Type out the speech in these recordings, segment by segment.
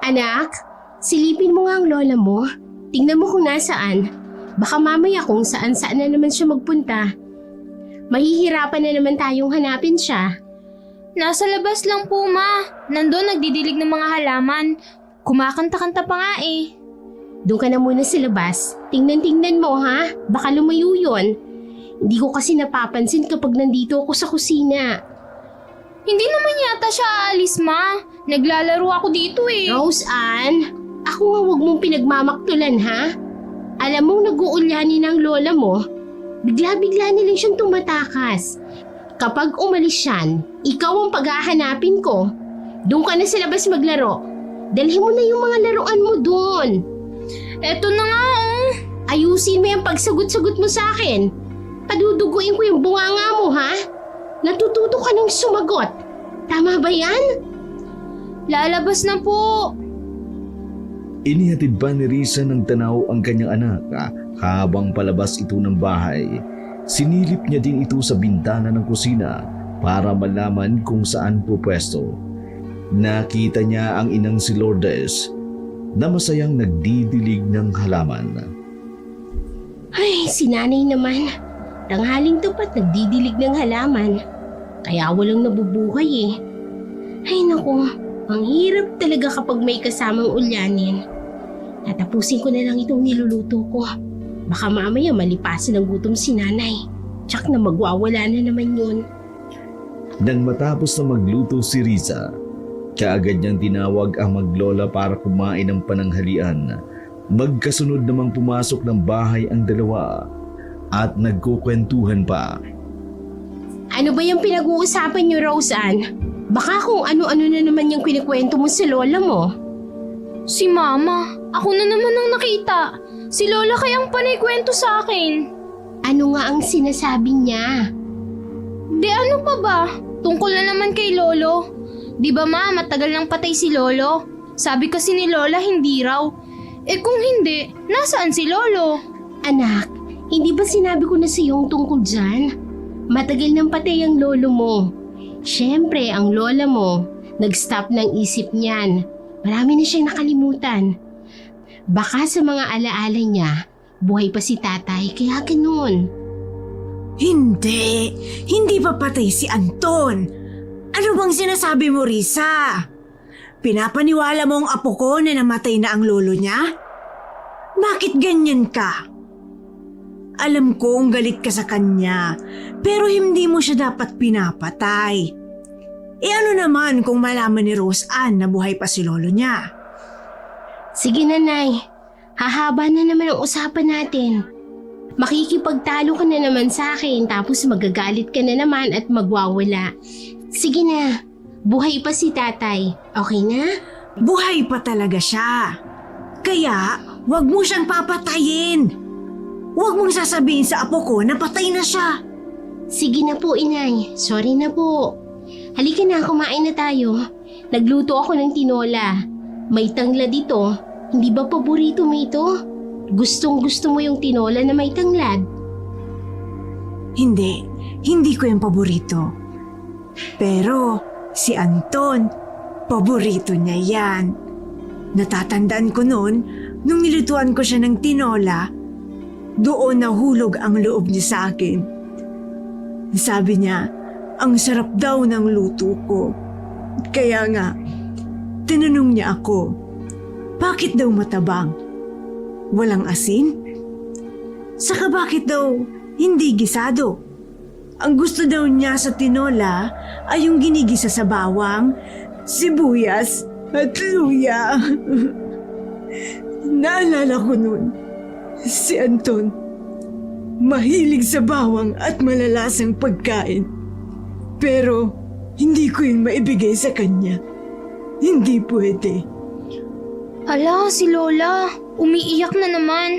Anak, silipin mo nga ang lola mo. Tingnan mo kung nasaan. Baka mamaya kung saan-saan na naman siya magpunta. Mahihirapan na naman tayong hanapin siya. Nasa labas lang po, Ma. Nandun nagdidilig ng mga halaman. Kumakanta-kanta pa nga eh. Doon ka na muna sa labas. Tingnan-tingnan mo ha. Baka lumayo yun. Hindi ko kasi napapansin kapag nandito ako sa kusina. Hindi naman yata siya aalis, Ma. Naglalaro ako dito eh. Rose Ann, ako nga huwag mong pinagmamaktulan ha. Alam mong nag-uulyani ng lola mo, bigla-bigla nilang siyang tumatakas. Kapag umalis yan, ikaw ang paghahanapin ko. Doon ka na sa labas maglaro. Dalhin mo na yung mga laruan mo doon. Eto na nga oh. Ayusin mo yung pagsagot-sagot mo sa akin. Paduduguin ko yung bunganga mo ha. Natututo ka ng sumagot. Tama ba yan? Lalabas na po. Inihatid pa ni Risa ng tanaw ang kanyang anak habang palabas ito ng bahay. Sinilip niya din ito sa bintana ng kusina para malaman kung saan pupwesto. Nakita niya ang inang si Lourdes na masayang nagdidilig ng halaman. Ay, si nanay naman. Tanghaling tapat nagdidilig ng halaman. Kaya walang nabubuhay eh. Ay naku, ang hirap talaga kapag may kasamang ulyanin. Tatapusin ko na lang itong niluluto ko. Baka mamaya malipasan ng gutom si nanay. Tsak na magwawala na naman yun. Nang matapos na magluto si Risa, kaagad niyang tinawag ang maglola para kumain ng pananghalian. Magkasunod namang pumasok ng bahay ang dalawa at nagkukwentuhan pa. Ano ba yung pinag-uusapan niyo, Rose Ann? Baka kung ano-ano na naman yung kinikwento mo sa lola mo. Si Mama, ako na naman ang nakita. Si Lola kayang panay kwento sa akin. Ano nga ang sinasabi niya? Di ano pa ba? Tungkol na naman kay Lolo. Di ba Ma, matagal nang patay si Lolo? Sabi kasi ni Lola hindi raw. Eh kung hindi, nasaan si Lolo? Anak, hindi ba sinabi ko na sa iyong tungkol dyan? Matagal nang patay ang lolo mo. Siyempre, ang lola mo, nag-stop ng isip niyan. Marami na siyang nakalimutan. Baka sa mga alaala niya, buhay pa si tatay, kaya ganun. Hindi pa patay si Anton. Ano bang sinasabi mo, Risa? Pinapaniwala mo ang apo ko na namatay na ang lolo niya? Bakit ganyan ka? Alam kong galit ka sa kanya, pero hindi mo siya dapat pinapatay. E ano naman kung malaman ni Rose Ann na buhay pa si lolo niya? Sige nanay, hahaba na naman ang usapan natin. Makikipagtalo ka na naman sa akin tapos magagalit ka na naman at magwawala. Sige na, buhay pa si tatay, okay na? Buhay pa talaga siya. Kaya, wag mo siyang papatayin. Huwag mong sasabihin sa apo ko na patay na siya. Sige na po inay, sorry na po. Halika na, kumain na tayo. Nagluto ako ng tinola. May tanglad ito. Hindi ba paborito mo ito? Gustong gusto mo yung tinola na may tanglad? Hindi ko yung paborito. Pero si Anton, paborito niya yan. Natatandaan ko noon, nung nilutuan ko siya ng tinola, doon nahulog ang loob niya sa akin. Sabi niya, ang sarap daw ng luto ko. Kaya nga, tinanong niya ako, bakit daw matabang? Walang asin? Saka bakit daw hindi gisado? Ang gusto daw niya sa tinola ay yung ginigisa sa bawang, sibuyas at luya. Naalala ko nun, si Anton, mahilig sa bawang at malalasang pagkain. Pero hindi ko yun maibigay sa kanya. Hindi pwede. Hala, si Lola. Umiiyak na naman.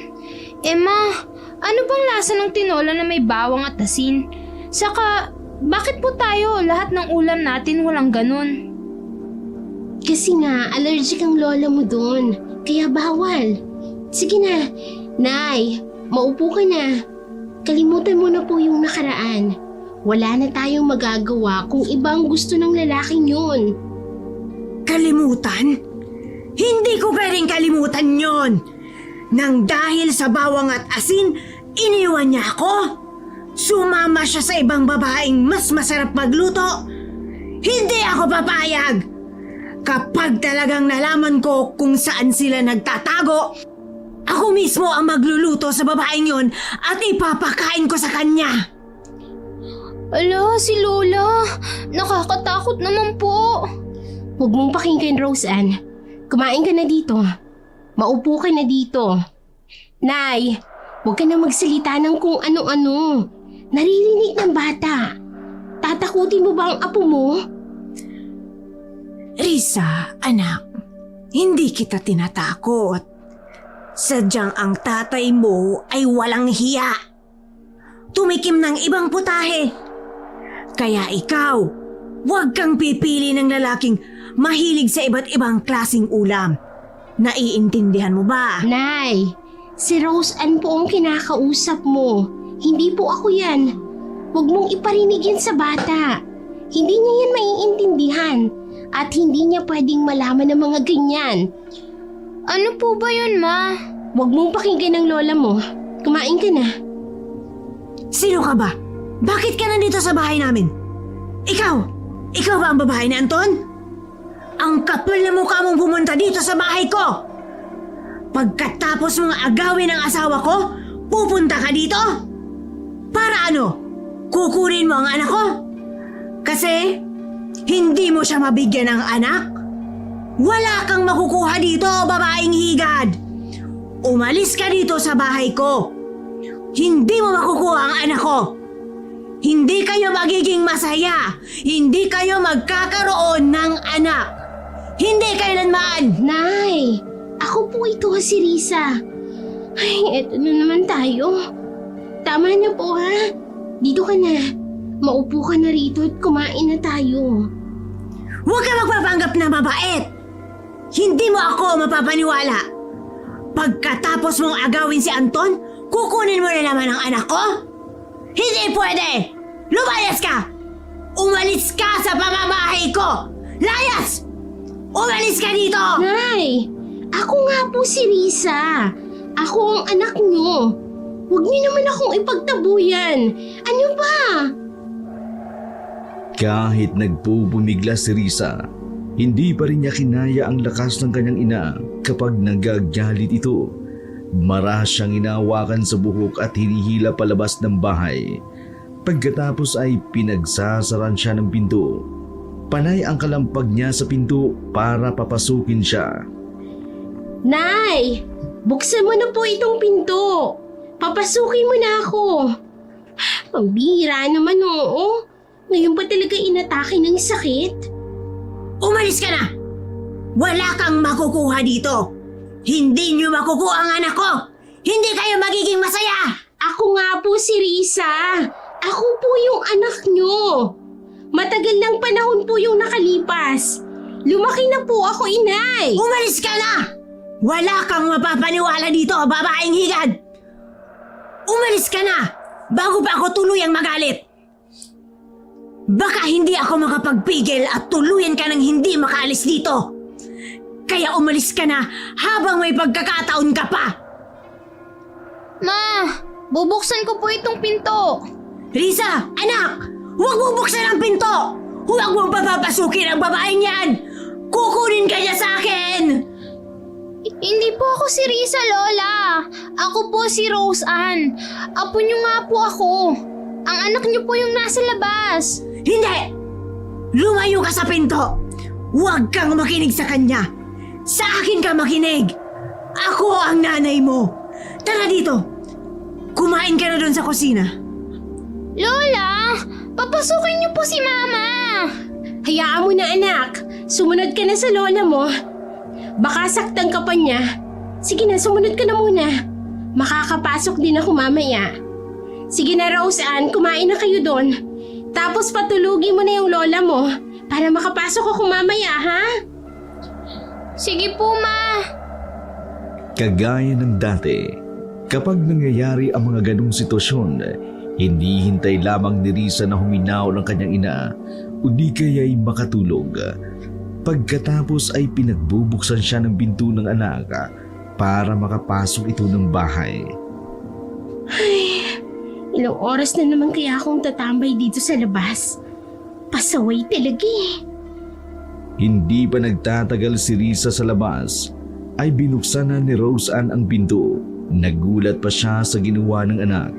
Ma, ano bang lasa ng tinola na may bawang at asin? Saka, bakit po tayo lahat ng ulam natin walang ganun? Kasi nga, allergic ang lola mo doon. Kaya bawal. Sige na, Nay, maupo ka na. Kalimutan mo na po yung nakaraan. Wala na tayong magagawa kung iba ang gusto ng lalaking yun. Kalimutan? Hindi ko pwedeng kalimutan yon. Nang dahil sa bawang at asin, iniwan niya ako. Sumama siya sa ibang babaeng mas masarap magluto. Hindi ako papayag. Kapag talagang nalaman ko kung saan sila nagtatago, ako mismo ang magluluto sa babaeng yon at ipapakain ko sa kanya. Ala, si Lola. Nakakatakot naman po. Huwag mong pakinggan, Roseanne. Kumain ka na dito. Maupo ka na dito. Nay, huwag ka na magsalita ng kung ano-ano. Naririnig ng bata. Tatakutin mo ba ang apo mo? Risa, anak, hindi kita tinatakot. Sadyang ang tatay mo ay walang hiya. Tumikim ng ibang putahe. Kaya ikaw, huwag kang pipili ng lalaking mahilig sa iba't ibang klasing ulam. Naiintindihan mo ba? Nay, si Roseanne po ang kinakausap mo. Hindi po ako yan. Huwag mong iparinig yan sa bata. Hindi niya yan maiintindihan. At hindi niya pwedeng malaman ng mga ganyan. Ano po ba yun, Ma? Huwag mong pakinggan ng lola mo. Kumain ka na. Sino ka ba? Bakit ka nandito sa bahay namin? Ikaw? Ikaw ba ang babae ni Anton? Ang kapal na mukha mong pumunta dito sa bahay ko! Pagkatapos mong agawin ang asawa ko, pupunta ka dito? Para ano? Kukunin mo ang anak ko? Kasi hindi mo siya mabigyan ng anak? Wala kang makukuha dito, babaeng higad! Umalis ka dito sa bahay ko! Hindi mo makukuha ang anak ko! Hindi kayo magiging masaya! Hindi kayo magkakaroon ng anak! Hindi kailanman! Nay, ako po ito si Risa. Ay, eto na naman tayo. Tama na po ha. Dito ka na. Maupo ka na rito at kumain na tayo. Huwag ka magpapanggap na mabait! Hindi mo ako mapapaniwala! Pagkatapos mong agawin si Anton, kukunin mo na naman ang anak ko? Hindi pwede! Lumayas ka! Umalis ka sa pamamahay ko! Layas! Umalis ka dito! Nay, ako nga po si Risa. Ako ang anak niyo. Huwag niyo naman akong ipagtabuyan. Ano ba? Kahit nagpupumigla si Risa, hindi pa rin niya kinaya ang lakas ng kanyang ina kapag nagagalit ito. Maras siyang inawakan sa buhok at hinihila palabas ng bahay. Pagkatapos ay pinagsasaran siya ng pinto. Panay ang kalampag niya sa pinto para papasukin siya. Nay, buksan mo na po itong pinto. Papasukin mo na ako. Pambihira naman oo. Ngayon pa talaga inatake ng sakit. Umalis ka na! Wala kang makukuha dito! Hindi niyo makukuha ang anak ko! Hindi kayo magiging masaya! Ako nga po si Risa. Ako po yung anak niyo. Matagal ng panahon po yung nakalipas. Lumaki na po ako, inay. Umalis ka na! Wala kang mapapaniwala dito, babaeng higad! Umalis ka na! Bago pa ako tuluyang magalit! Baka hindi ako makapagpigil at tuluyan ka ng hindi makaalis dito! Kaya umalis ka na habang may pagkakataon ka pa! Ma, bubuksan ko po itong pinto. Risa, anak! Huwag mo buksan ang pinto! Huwag mong papapasukin ang babaeng yan! Kukunin ka niya sa akin! Hindi po ako si Risa, Lola. Ako po si Roseanne. Apo niyo nga po ako. Ang anak niyo po yung nasa labas. Hindi! Lumayo ka sa pinto! Huwag kang makinig sa kanya! Sa akin ka makinig! Ako ang nanay mo! Tara dito! Kumain ka na doon sa kusina. Lola, papasukin niyo po si Mama. Hayaan mo na anak. Sumunod ka na sa lola mo. Baka saktan ka pa niya. Sige na, sumunod ka na muna. Makakapasok din ako mamaya. Sige na Roseanne, kumain na kayo doon. Tapos patulugin mo na yung lola mo para makapasok ako mamaya, ha? Sige po, Ma. Kagaya ng dati, kapag nangyayari ang mga ganong sitwasyon, hindi hintay lamang ni Risa na huminaw ng kanyang ina o di kaya'y makatulog. Pagkatapos ay pinagbubuksan siya ng pinto ng anak para makapasok ito ng bahay. Ilang oras na naman kaya akong tatambay dito sa labas. Pasaway talaga eh. Hindi pa nagtatagal si Risa sa labas ay binuksan na ni Roseanne ang pinto. Nagulat pa siya sa ginawa ng anak.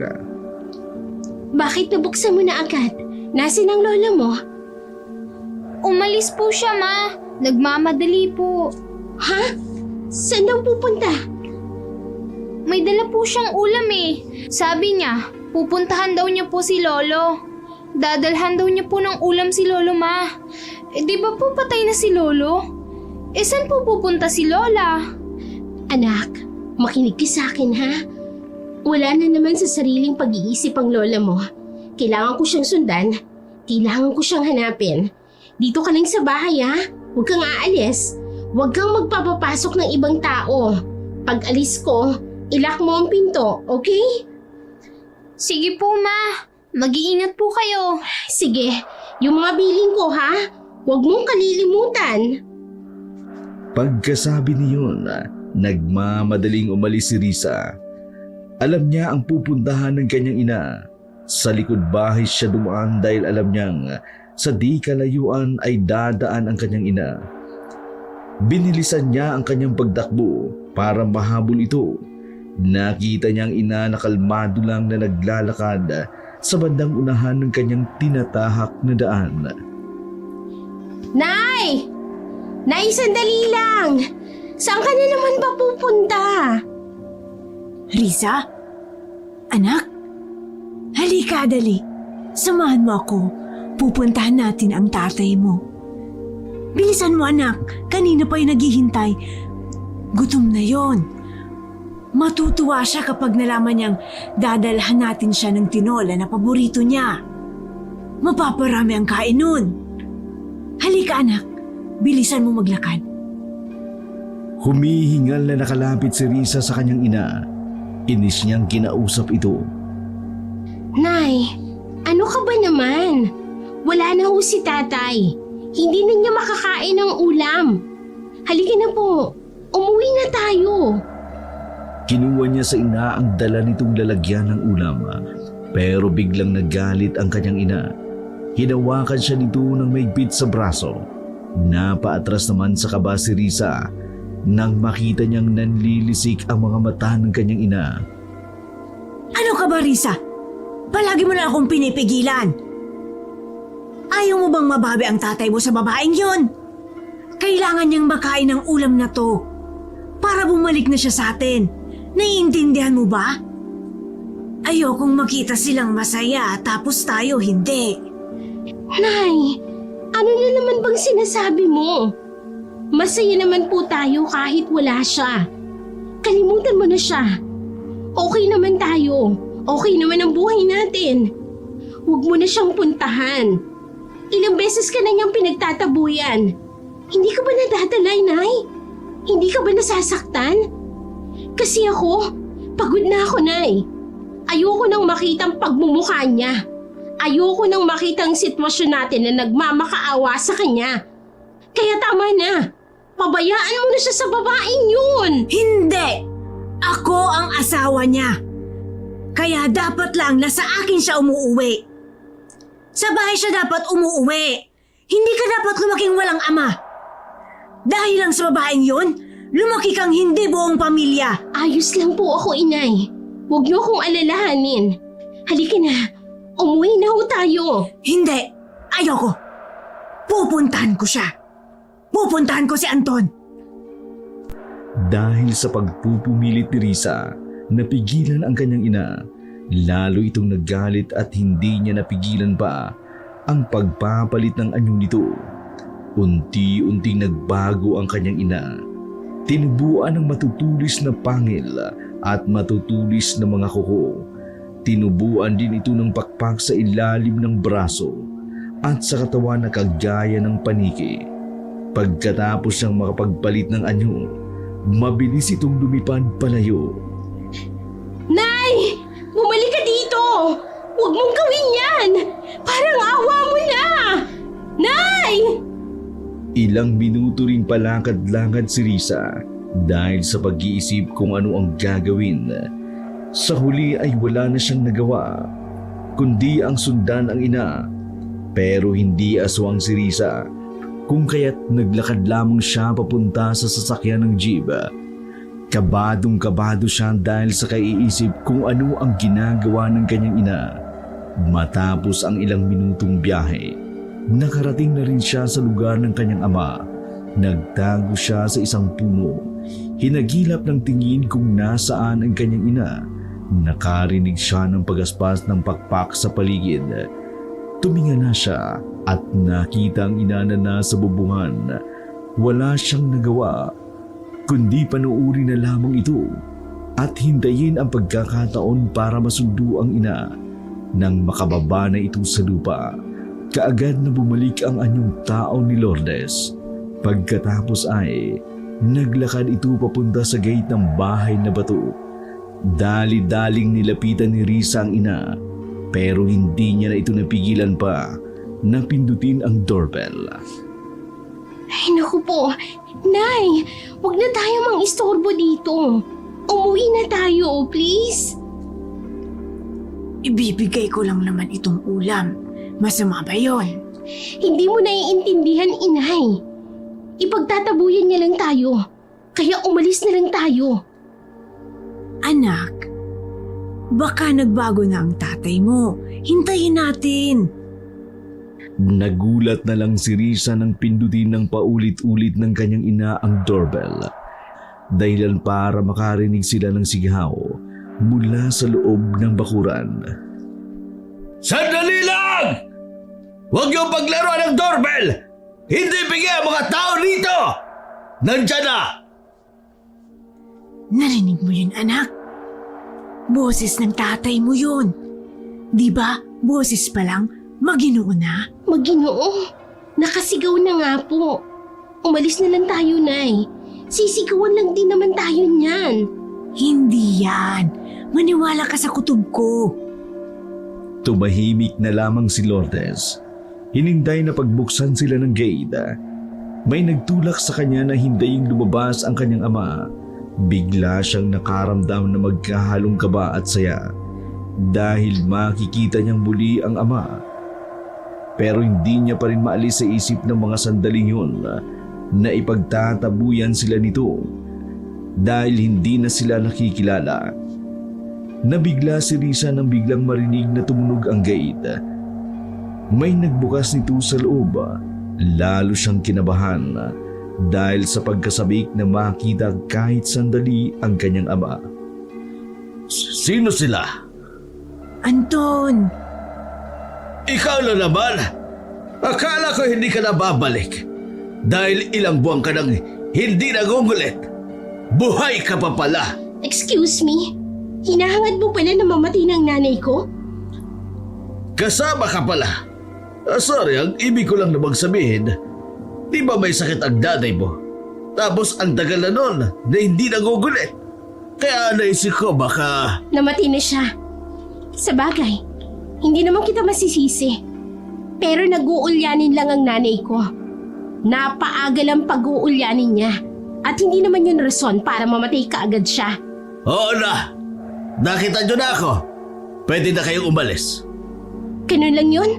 Bakit nabuksan mo na agad? Nasaan ang lola mo? Umalis po siya, Ma. Nagmamadali po. Ha? Saan daw pupunta? May dala po siyang ulam eh. Sabi niya, pupuntahan daw niya po si Lolo. Dadalhan daw niya po ng ulam si Lolo, Ma. Di ba po patay na si Lolo? Saan po pupunta si Lola? Anak, makinig ka sa akin ha. Wala na naman sa sariling pag-iisip ang lola mo. Kailangan ko siyang sundan. Kailangan ko siyang hanapin. Dito ka lang sa bahay ha. Huwag kang aalis. Huwag kang magpapapasok ng ibang tao. Pag alis ko, ilak mo ang pinto, okay? Sige po, Ma. Mag-iingat po kayo. Sige, yung mga bilin ko ha. Huwag mong kalilimutan. Pagkasabi niyon, nagmamadaling umalis si Risa. Alam niya ang pupuntahan ng kanyang ina. Sa likod bahay siya dumaan dahil alam niyang sa di kalayuan ay dadaan ang kanyang ina. Binilisan niya ang kanyang pagtakbo para mahabol ito. Nakita niya ang ina na kalmado lang na naglalakad sa bandang unahan ng kanyang tinatahak na daan. Nay! Nay, sandali lang! Saan ka na naman ba pupunta? Risa? Anak? Halika, dali. Samahan mo ako. Pupuntahan natin ang tatay mo. Bilisan mo, anak. Kanina pa yung naghihintay. Gutom na yon. Matutuwa siya kapag nalaman niyang dadalhan natin siya ng tinola na paborito niya. Mapaparami ang kain nun. Halika, anak. Bilisan mo maglakad. Humihingal na nakalapit si Risa sa kanyang ina. Inis niyang kinausap ito. Nay, ano ka ba naman? Wala na ho si tatay. Hindi na niya makakain ng ulam. Halika na po. Umuwi na tayo. Kinuha niya sa ina ang dala nitong lalagyan ng ulam. Pero biglang nagalit ang kanyang ina. Hinawakan siya nito ng maigpit sa braso. Napaatras naman sa kaba si Risa nang makita niyang nanlilisik ang mga mata ng kanyang ina. Ano ka ba, Risa? Palagi mo na akong pinipigilan. Ayaw mo bang mababi ang tatay mo sa babaeng yon? Kailangan niyang makain ng ulam na to para bumalik na siya sa atin. Naiintindihan mo ba? Ayokong makita silang masaya tapos tayo hindi. Nay, ano na naman bang sinasabi mo? Masaya naman po tayo kahit wala siya. Kalimutan mo na siya. Okay naman tayo. Okay naman ang buhay natin. Huwag mo na siyang puntahan. Ilang beses ka na niyang pinagtatabuyan. Hindi ka ba nadatalay, Nay? Hindi ka ba nasasaktan? Kasi ako, pagod na ako, Nay. Ayoko nang makita ang pagmumukha niya. Ayoko nang makita ang sitwasyon natin na nagmamakaawa sa kanya. Kaya tama na. Pabayaan mo na siya sa babaeng yun. Hindi! Ako ang asawa niya. Kaya dapat lang na sa akin siya umuuwi. Sa bahay siya dapat umuuwi. Hindi ka dapat lumaking walang ama. Dahil lang sa babaeng yun, lumaki kang hindi buong pamilya. Ayos lang po ako, Inay. Huwag niyo akong alalahanin. Halika na. Umuwi na ho tayo. Hindi. Ayoko. Pupuntahan ko siya. Pupuntahan ko si Anton. Dahil sa pagpupumilit ni Risa, napigilan ang kanyang ina. Lalo itong nagalit at hindi niya napigilan pa ang pagpapalit ng anyo nito. Unti-unting nagbago ang kanyang ina. Tinubuan ng matutulis na pangil at matutulis na mga kuko. Tinubuan din ito ng pakpak sa ilalim ng braso at sa katawan na kagaya ng paniki. Pagkatapos siyang makapagpalit ng anyo, mabilis itong lumipad palayo. Nay! Bumalik ka dito! Huwag mong gawin yan! Parang awa mo na! Nay! Ilang minuto ring palakad-lakad si Risa dahil sa pag-iisip kung ano ang gagawin. Sa huli ay wala na siyang nagawa, kundi ang sundan ang ina. Pero hindi aswang si Risa, kung kaya't naglakad lamang siya papunta sa sasakyan ng jeep. Kabadong-kabado siya dahil sa kaiisip kung ano ang ginagawa ng kanyang ina. Matapos ang ilang minutong biyahe, nakarating na rin siya sa lugar ng kanyang ama. Nagtago siya sa isang puno. Hinagilap ng tingin kung nasaan ang kanyang ina. Nakarinig siya ng pagaspas ng pakpak sa paligid. Tumingala siya at nakita ang ina na nasa bubungan. Wala siyang nagawa, kundi panuuri na lamang ito at hintayin ang pagkakataon para masundo ang ina. Nang makababa na ito sa lupa, kaagad na bumalik ang anyong tao ni Lourdes. Pagkatapos ay naglakad ito papunta sa gate ng bahay na bato. Dali-daling nilapitan ni Risa ang ina, pero hindi niya na ito napigilan pa na pindutin ang doorbell. Ay naku po, Nay, huwag na tayo mang-istorbo dito. Umuwi na tayo, please. Ibibigay ko lang naman itong ulam. Masama ba yon? Hindi mo naiintindihan, Inay. Ipagtatabuyan niya lang tayo. Kaya umalis na lang tayo. Anak, baka nagbago na ang tatay mo. Hintayin natin. Nagulat na lang si Risa nang pindutin ng paulit-ulit ng kanyang ina ang doorbell. Dahilan para makarinig sila ng sigaw mula sa loob ng bakuran. Sandali lang! Huwag niyong paglaruan ng doorbell! Hindi bigyan ang mga tao rito! Nandyan na! Narinig mo yun, anak? Boses ng tatay mo yun. Di ba, boses pa lang, Maginoo na? Maginoo, nakasigaw na nga po. Umalis na lang tayo, Nay. Sisigawan lang din naman tayo niyan. Hindi yan. Maniwala ka sa kutob ko. Tumahimik na lamang si Lourdes. Hinintay na pagbuksan sila ng gate. May nagtulak sa kanya na hindaying lumabas ang kanyang ama. Bigla siyang nakaramdam na magkahalong kaba at saya dahil makikita niyang muli ang ama. Pero hindi niya pa rin maalis sa isip ng mga sandaling yun na ipagtatabuyan sila nito dahil hindi na sila nakikilala. Nabigla si Risa nang biglang marinig na tumunog ang gate. May nagbukas nito sa loob. Lalo siyang kinabahan dahil sa pagkasabik na makita kahit sandali ang kanyang ama. Sino sila? Anton! Ikaw na naman! Akala ko hindi ka na babalik dahil ilang buwan ka nang hindi nagungulit. Buhay ka pa pala! Excuse me? Hinahangad mo pala na mamatay ng nanay ko? Kasama ka pala. Sorry, ang ibig ko lang namang sabihin, di ba may sakit ang daday mo? Tapos ang tagal na nun na hindi nagugulit. Kaya naisip ko baka... Namatay na siya. Sa bagay, hindi naman kita masisisi. Pero nag-uulyanin lang ang nanay ko. Napaaga lang pag-uulyanin niya. At hindi naman yun rason para mamatay kaagad siya. Oo na! Nakita nyo na ako. Pwede na kayong umalis. Ganun lang yun?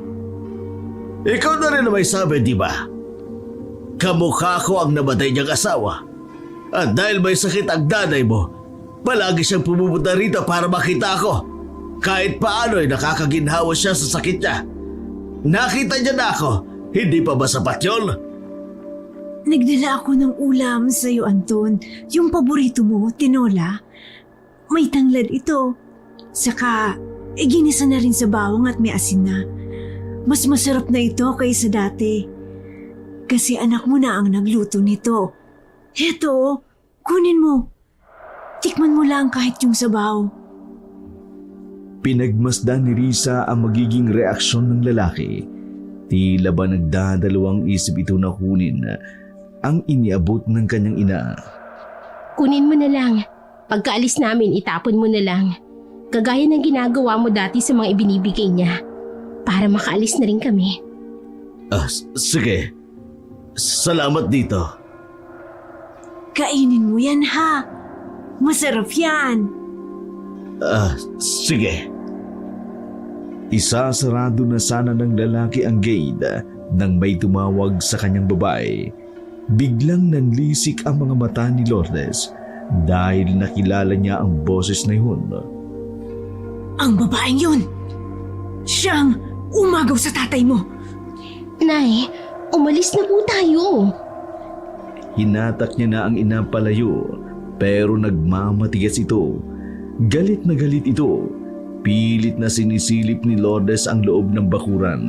Ikaw na rin na may sabi, di ba? Kamukha ko ang namatay niyang asawa. At dahil may sakit ang daday mo, palagi siyang pumupunta rito para makita ako. Kahit paano ay nakakaginhawa siya sa sakit niya. Nakita niya na ako, hindi pa ba sapat yun? Nagdala ako ng ulam sa'yo, Anton. Yung paborito mo, tinola. May tanglad ito. Saka, ginisa na rin sa bawang at may asin na. Mas masarap na ito kaysa dati. Kasi anak mo na ang nagluto nito. Heto, kunin mo. Tikman mo lang kahit yung sabaw. Pinagmasdan ni Risa ang magiging reaksyon ng lalaki. Tila ba nagdadalawang isip ito na kunin ang iniabot ng kanyang ina. Kunin mo na lang. Pagkaalis namin, itapon mo na lang. Kagaya ng ginagawa mo dati sa mga ibinibigay niya. Para makaalis na rin kami. Sige. Salamat dito. Kainin mo yan ha. Masarap yan. Sige. Isasarado na sana ng lalaki ang gate nang may tumawag sa kanyang babae. Biglang nanlisik ang mga mata ni Lourdes dahil nakilala niya ang boses na yun. Ang babaeng yun. Siyang umagaw sa tatay mo. Nay, umalis na po tayo. Hinatak niya na ang ina palayo pero nagmamatigas ito. Galit na galit ito. Pilit na sinisilip ni Lourdes ang loob ng bakuran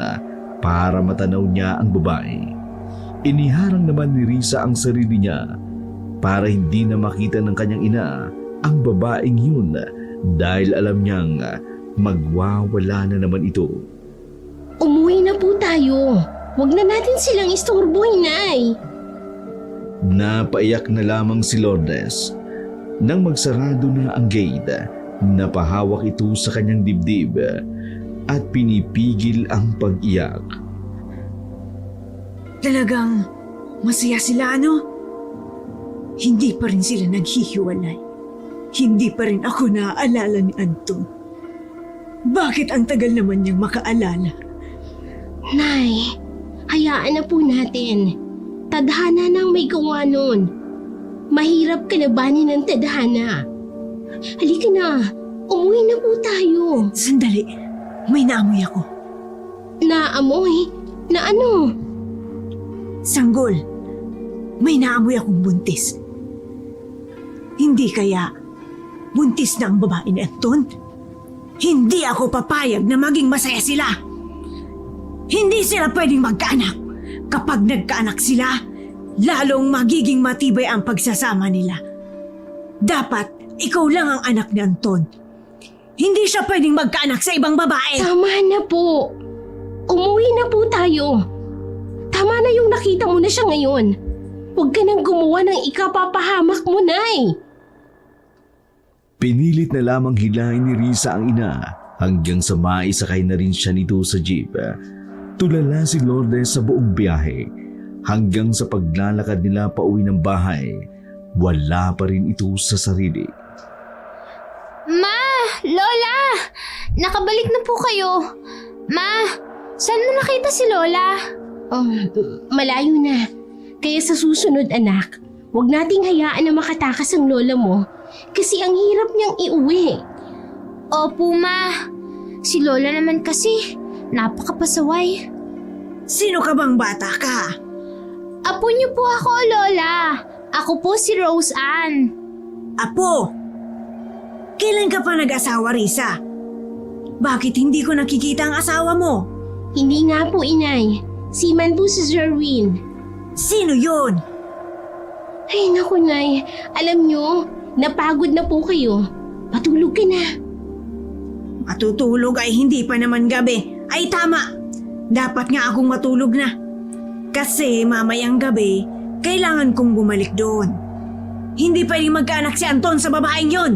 para matanaw niya ang babae. Iniharang naman ni Risa ang sarili niya para hindi na makita ng kanyang ina ang babaeng yun dahil alam niyang magwawala na naman ito. Umuwi na po tayo. Huwag na natin silang istorbohin, Nay. Napaiyak na lamang si Lourdes. Nang magsarado na ang gate, napahawak ito sa kanyang dibdib at pinipigil ang pag-iyak. Talagang masaya sila, ano? Hindi pa rin sila naghihiwalay. Hindi pa rin ako naaalala ni Anton. Bakit ang tagal naman niyang makaalala? Nay, hayaan na po natin. Tadhana nang may gawa nun. Mahirap kalabanin ng tadhana. Halika na, umuwi na po tayo. Sandali, may naamoy ako. Naamoy? Na ano? Sanggol, may naamoy akong buntis. Hindi kaya buntis na ang babae ni Anton? Hindi ako papayag na maging masaya sila. Hindi sila pwedeng magkaanak. Kapag nagkaanak sila, lalong magiging matibay ang pagsasama nila. Dapat ikaw lang ang anak ni Anton. Hindi siya pwedeng magkaanak sa ibang babae. Tama na po. Umuwi na po tayo. Tama na yung nakita mo na siya ngayon. Huwag ka nang gumawa ng ikapapahamak mo, Nay. Pinilit na lamang hilahin ni Risa ang ina hanggang sa maisakay na rin siya nito sa jeep. Tulala si Lourdes sa buong biyahe hanggang sa paglalakad nila pauwi ng bahay. Wala pa rin ito sa sarili. Ma! Lola! Nakabalik na po kayo. Ma! Saan mo nakita si Lola? Oh, malayo na. Kaya sa susunod, anak, huwag nating hayaan na makatakas ang lola mo kasi ang hirap niyang iuwi. Opo, Ma. Si Lola naman kasi, napakapasaway. Sino ka bang bata ka? Apo niyo po ako, Lola. Ako po si Rose Ann. Apo! Kailan ka pa nag-asawa, Risa? Bakit hindi ko nakikita ang asawa mo? Hindi nga po, inay. Seaman po si Jerwin. Sino yun? Ay, naku, Nay. Alam niyo, napagod na po kayo. Patulog ka na. Matutulog ay hindi pa naman gabi. Ay tama! Dapat nga akong matulog na. Kasi mamayang gabi, kailangan kong bumalik doon. Hindi pwedeng magkaanak si Anton sa babaeng yon.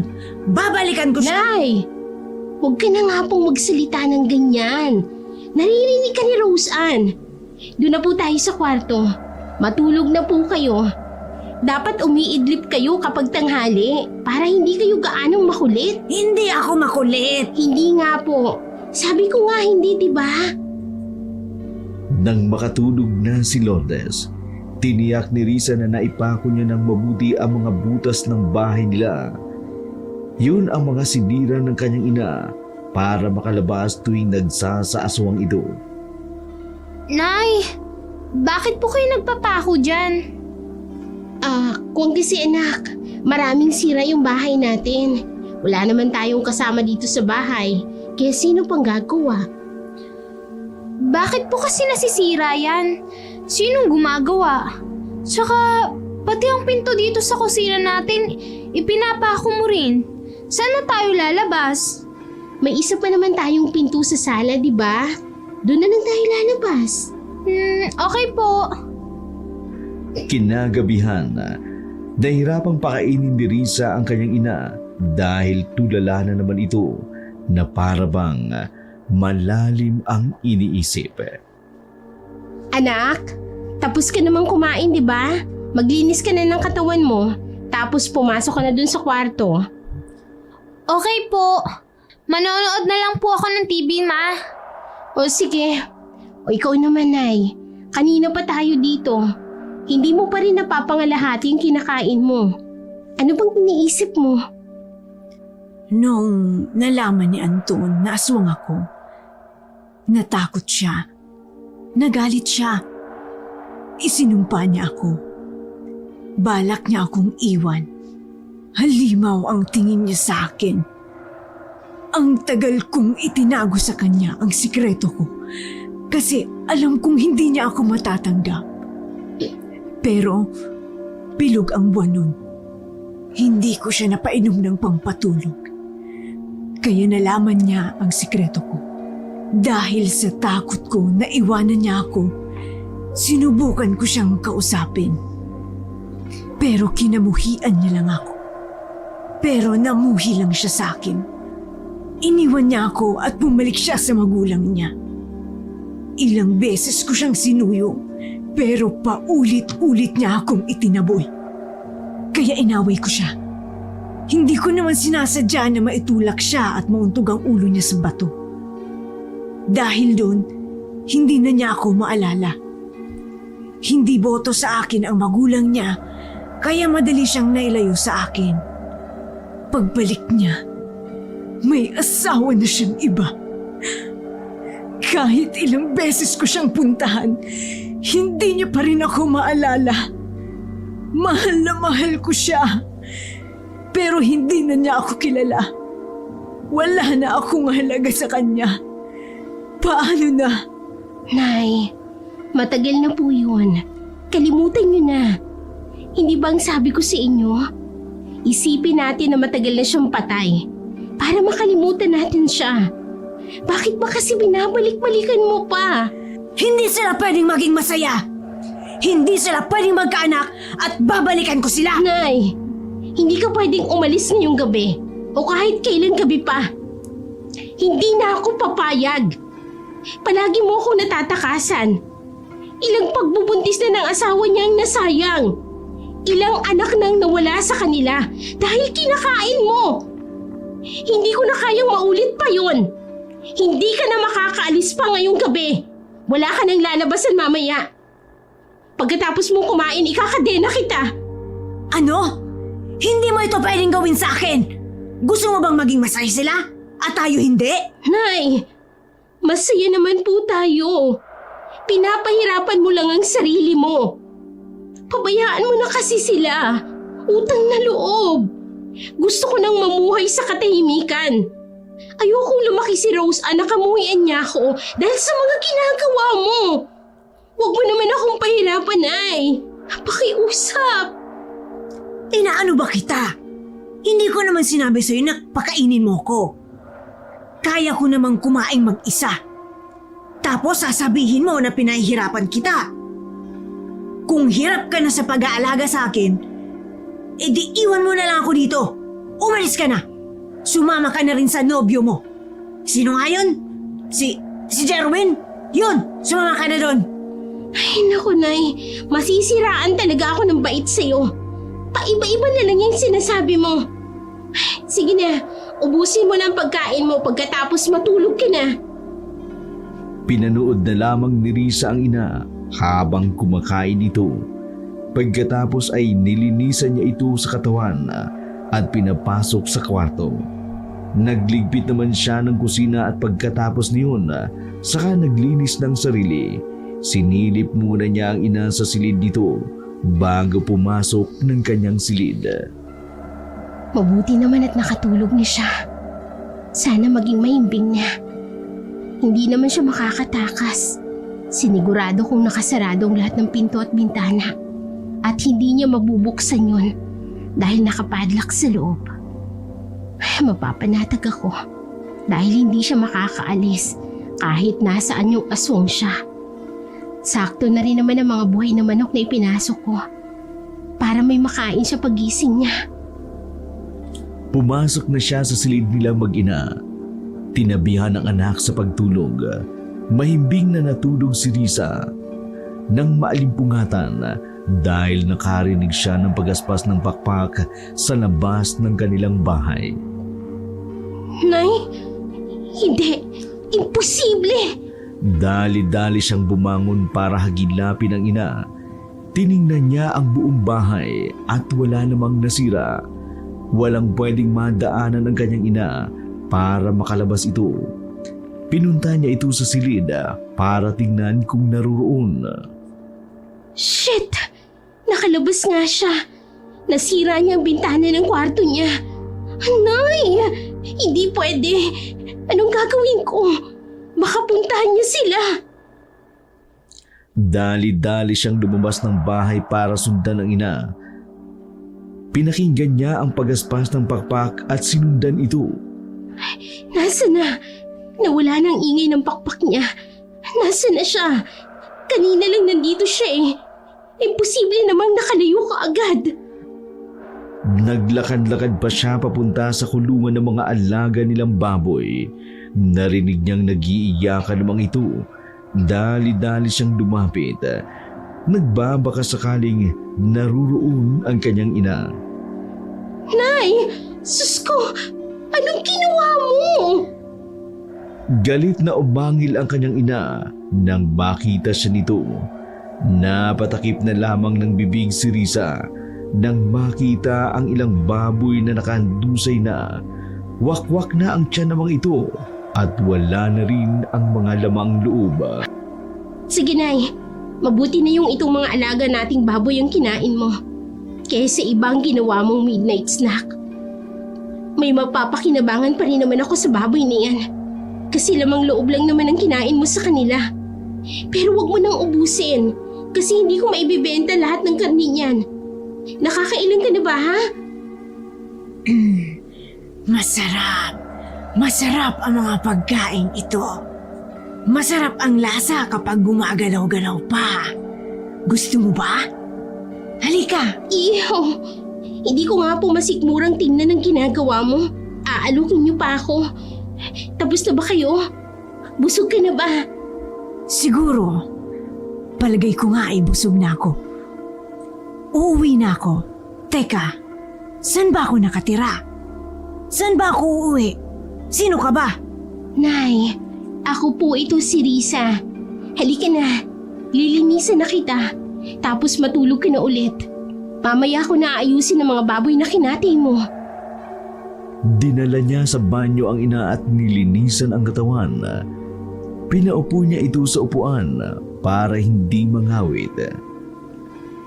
Babalikan ko siya. Nay! Huwag ka na nga pong magsalita ng ganyan. Naririnig ka ni Rose Ann. Doon na po tayo sa kwarto. Matulog na po kayo. Dapat umiidlip kayo kapag tanghali para hindi kayo gaanong makulit. Hindi ako makulit. Hindi nga po. Sabi ko nga hindi, diba? Nang makatulog na si Lourdes, tiniyak ni Risa na naipako niya ng mabuti ang mga butas ng bahay nila. Yun ang mga sinira ng kanyang ina para makalabas tuwing nagsasaaswang ito. Nay, bakit po kayo nagpapako dyan? Kung kasi anak, maraming sira yung bahay natin. Wala naman tayong kasama dito sa bahay. Kaya sino pang gagawa? Bakit po kasi nasisira yan? Sinong gumagawa? Tsaka, pati ang pinto dito sa kusina natin, ipinapako mo rin. Saan na tayo lalabas? May isa pa naman tayong pinto sa sala, di ba? Doon na lang tayo lalabas. Okay po. Kinagabihan, nahirapang pakainin ni Risa ang kanyang ina dahil tulala na naman ito na parabang malalim ang iniisip. Anak, Tapos ka namang kumain, di ba? Maglinis ka na ng katawan mo. Tapos pumasok ka na dun sa kwarto. Okay po. Manonood na lang po ako ng TV, Ma. O sige. O ikaw naman, Nay. Kanina pa tayo dito. Hindi mo pa rin napapangalahati yung kinakain mo. Ano bang iniisip mo? Nung nalaman ni Anton na aswang ako, natakot siya. Nagalit siya. Isinumpa niya ako. Balak niya akong iwan. Halimaw ang tingin niya sa akin. Ang tagal kong itinago sa kanya ang sikreto ko kasi alam kong hindi niya ako matatanggap. Pero bilog ang buwan nun. Hindi ko siya napainom ng pampatulog. Kaya nalaman niya ang sikreto ko. Dahil sa takot ko na iwanan niya ako, sinubukan ko siyang kausapin. Pero kinamuhian niya lang ako. Pero namuhi lang siya sa akin. Iniwan niya ako at bumalik siya sa magulang niya. Ilang beses ko siyang sinuyo, pero paulit-ulit niya akong itinaboy. Kaya inaway ko siya. Hindi ko naman sinasadya na maitulak siya at mauntog ang ulo niya sa bato. Dahil doon, hindi na niya ako maalala. Hindi boto sa akin ang magulang niya, kaya madali siyang nailayo sa akin. Pagbalik niya, may asawa na siyang iba. Kahit ilang beses ko siyang puntahan, hindi niya pa rin ako maalala. Mahal na mahal ko siya. Pero hindi na niya ako kilala. Wala na akong halaga sa kanya. Paano na? Nay, matagal na po yun. Kalimutan niyo na. Hindi ba ang sabi ko sa inyo? Isipin natin na matagal na siyang patay para makalimutan natin siya. Bakit ba kasi binabalik-balikan mo pa? Hindi sila pwedeng maging masaya. Hindi sila pwedeng magkaanak at babalikan ko sila. Nay, hindi ka pwedeng umalis ngayong gabi o kahit kailan gabi pa. Hindi na ako papayag. Palagi mo akong natatakasan. Ilang pagbubuntis na ng asawa niya ang nasayang. Ilang anak nang nawala sa kanila dahil kinakain mo. Hindi ko na kayang maulit pa yon. Hindi ka na makakaalis pa ngayong gabi. Wala ka nang lalabasan mamaya. Pagkatapos mong kumain, ikakadena kita. Ano? Hindi mo ito pwedeng gawin sa akin. Gusto mo bang maging masaya sila? At tayo hindi? Nay, masaya naman po tayo. Pinapahirapan mo lang ang sarili mo. Pabayaan mo na kasi sila. Utang na loob. Gusto ko nang mamuhay sa katahimikan. Ayokong lumaki si Rose na kamuhian niya ako dahil sa mga ginagawa mo. Huwag mo naman akong pahirapan, Nay. Pakiusap. Inaano ba kita? Hindi ko naman sinabi sa'yo na pakainin mo ko. Kaya ko namang kumain mag-isa. Tapos sasabihin mo na pinahihirapan kita. Kung hirap ka na sa pag-aalaga sa akin, edi iwan mo na lang ako dito. Umalis ka na. Sumama ka na rin sa nobyo mo. Sino nga yun? Si Jerwin? Yun, sumama ka na doon. Ay, naku, Nay. Masisiraan talaga ako ng bait sa'yo. Paiba-iba na lang yung sinasabi mo. Ay, sige na, ubusin mo na ang pagkain mo pagkatapos matulog ka na. Pinanood na lamang ni Risa ang ina habang kumakain ito. Pagkatapos ay nilinisan niya ito sa katawan at pinapasok sa kwarto. Nagligpit naman siya ng kusina at pagkatapos niyon, saka naglinis ng sarili. Sinilip muna niya ang ina sa silid nito bago pumasok ng kanyang silid. Mabuti naman at nakatulog na siya. Sana maging mahimbing na. Hindi naman siya makakatakas. Sinigurado kong nakasarado ang lahat ng pinto at bintana. At hindi niya mabubuksan yun dahil nakapadlock sa loob. Ay, mapapanatag ako dahil hindi siya makakaalis kahit nasaan yung aswang siya. Sakto na rin naman ang mga buhay na manok na ipinasok ko para may makain siya pagising niya. Pumasok na siya sa silid nila mag-ina. Tinabihan ng anak sa pagtulog. Mahimbing na natulog si Risa. ng maalimpungatan dahil nakarinig siya ng pagaspas ng pakpak sa labas ng kanilang bahay. Nay, hindi. Imposible. Dali-dali siyang bumangon para hagilapin ang ina. Tiningnan niya ang buong bahay at wala namang nasira. Walang pwedeng madaanan ng kanyang ina para makalabas ito. Pinunta niya ito sa silid para tingnan kung naruroon. Shit! Nakalabas nga siya. Nasira niya ang bintana ng kwarto niya. Nay! Hindi pwede. Anong gagawin ko? Baka puntahan niya sila. Dali-dali siyang lumabas ng bahay para sundan ang ina. Pinakinggan niya ang pagaspas ng pakpak at sinundan ito. Nasaan na? Nawala ng ingay ng pakpak niya. Nasaan na siya? Kanina lang nandito siya eh. Imposible namang nakalayo ka agad. Naglakad-lakad pa siya papunta sa kulungan ng mga alaga nilang baboy. Narinig niyang nag-iiyakan namang ito. Dali-dali siyang lumapit. Nagbabaka sakaling naruroon ang kanyang ina. Nay! Sus ko! Anong ginawa mo? Galit na umangil ang kanyang ina nang makita siya nito. Napatakip na lamang ng bibig si Risa nang makita ang ilang baboy na nakandusay na. Wakwak na ang tiyan namang ito at wala na rin ang mga lamang loob. Sige, Nay. Mabuti na yung itong mga alaga nating baboy ang kinain mo. Kaysa ibang ginawa mong midnight snack. May mapapakinabangan pa rin naman ako sa baboy niyan. Kasi lamang loob lang naman ang kinain mo sa kanila. Pero wag mo nang ubusin. Kasi hindi ko maibibenta lahat ng karni niyan. Nakakailan ka na ba, ha? Masarap. Masarap ang mga pagkain ito. Masarap ang lasa kapag gumagalaw-galaw pa. Gusto mo ba? Halika. Iho, hindi ko nga po masikmurang tingnan ang ginagawa mo. Aalukin niyo pa ako. Tapos na ba kayo? Busog ka na ba? Siguro. Palagay ko nga ay busog na ako. Uuwi na ako. Teka, saan ba ako nakatira? Saan ba ako uuwi? Sino ka ba? Nay, ako po ito si Risa. Halika na, lilinisan na kita. Tapos matulog ka na ulit. Mamaya ko na ayusin ang mga baboy na kinatay mo. Dinala niya sa banyo ang ina at nilinisan ang katawan. Pinaupo niya ito sa upuan para hindi mangawit.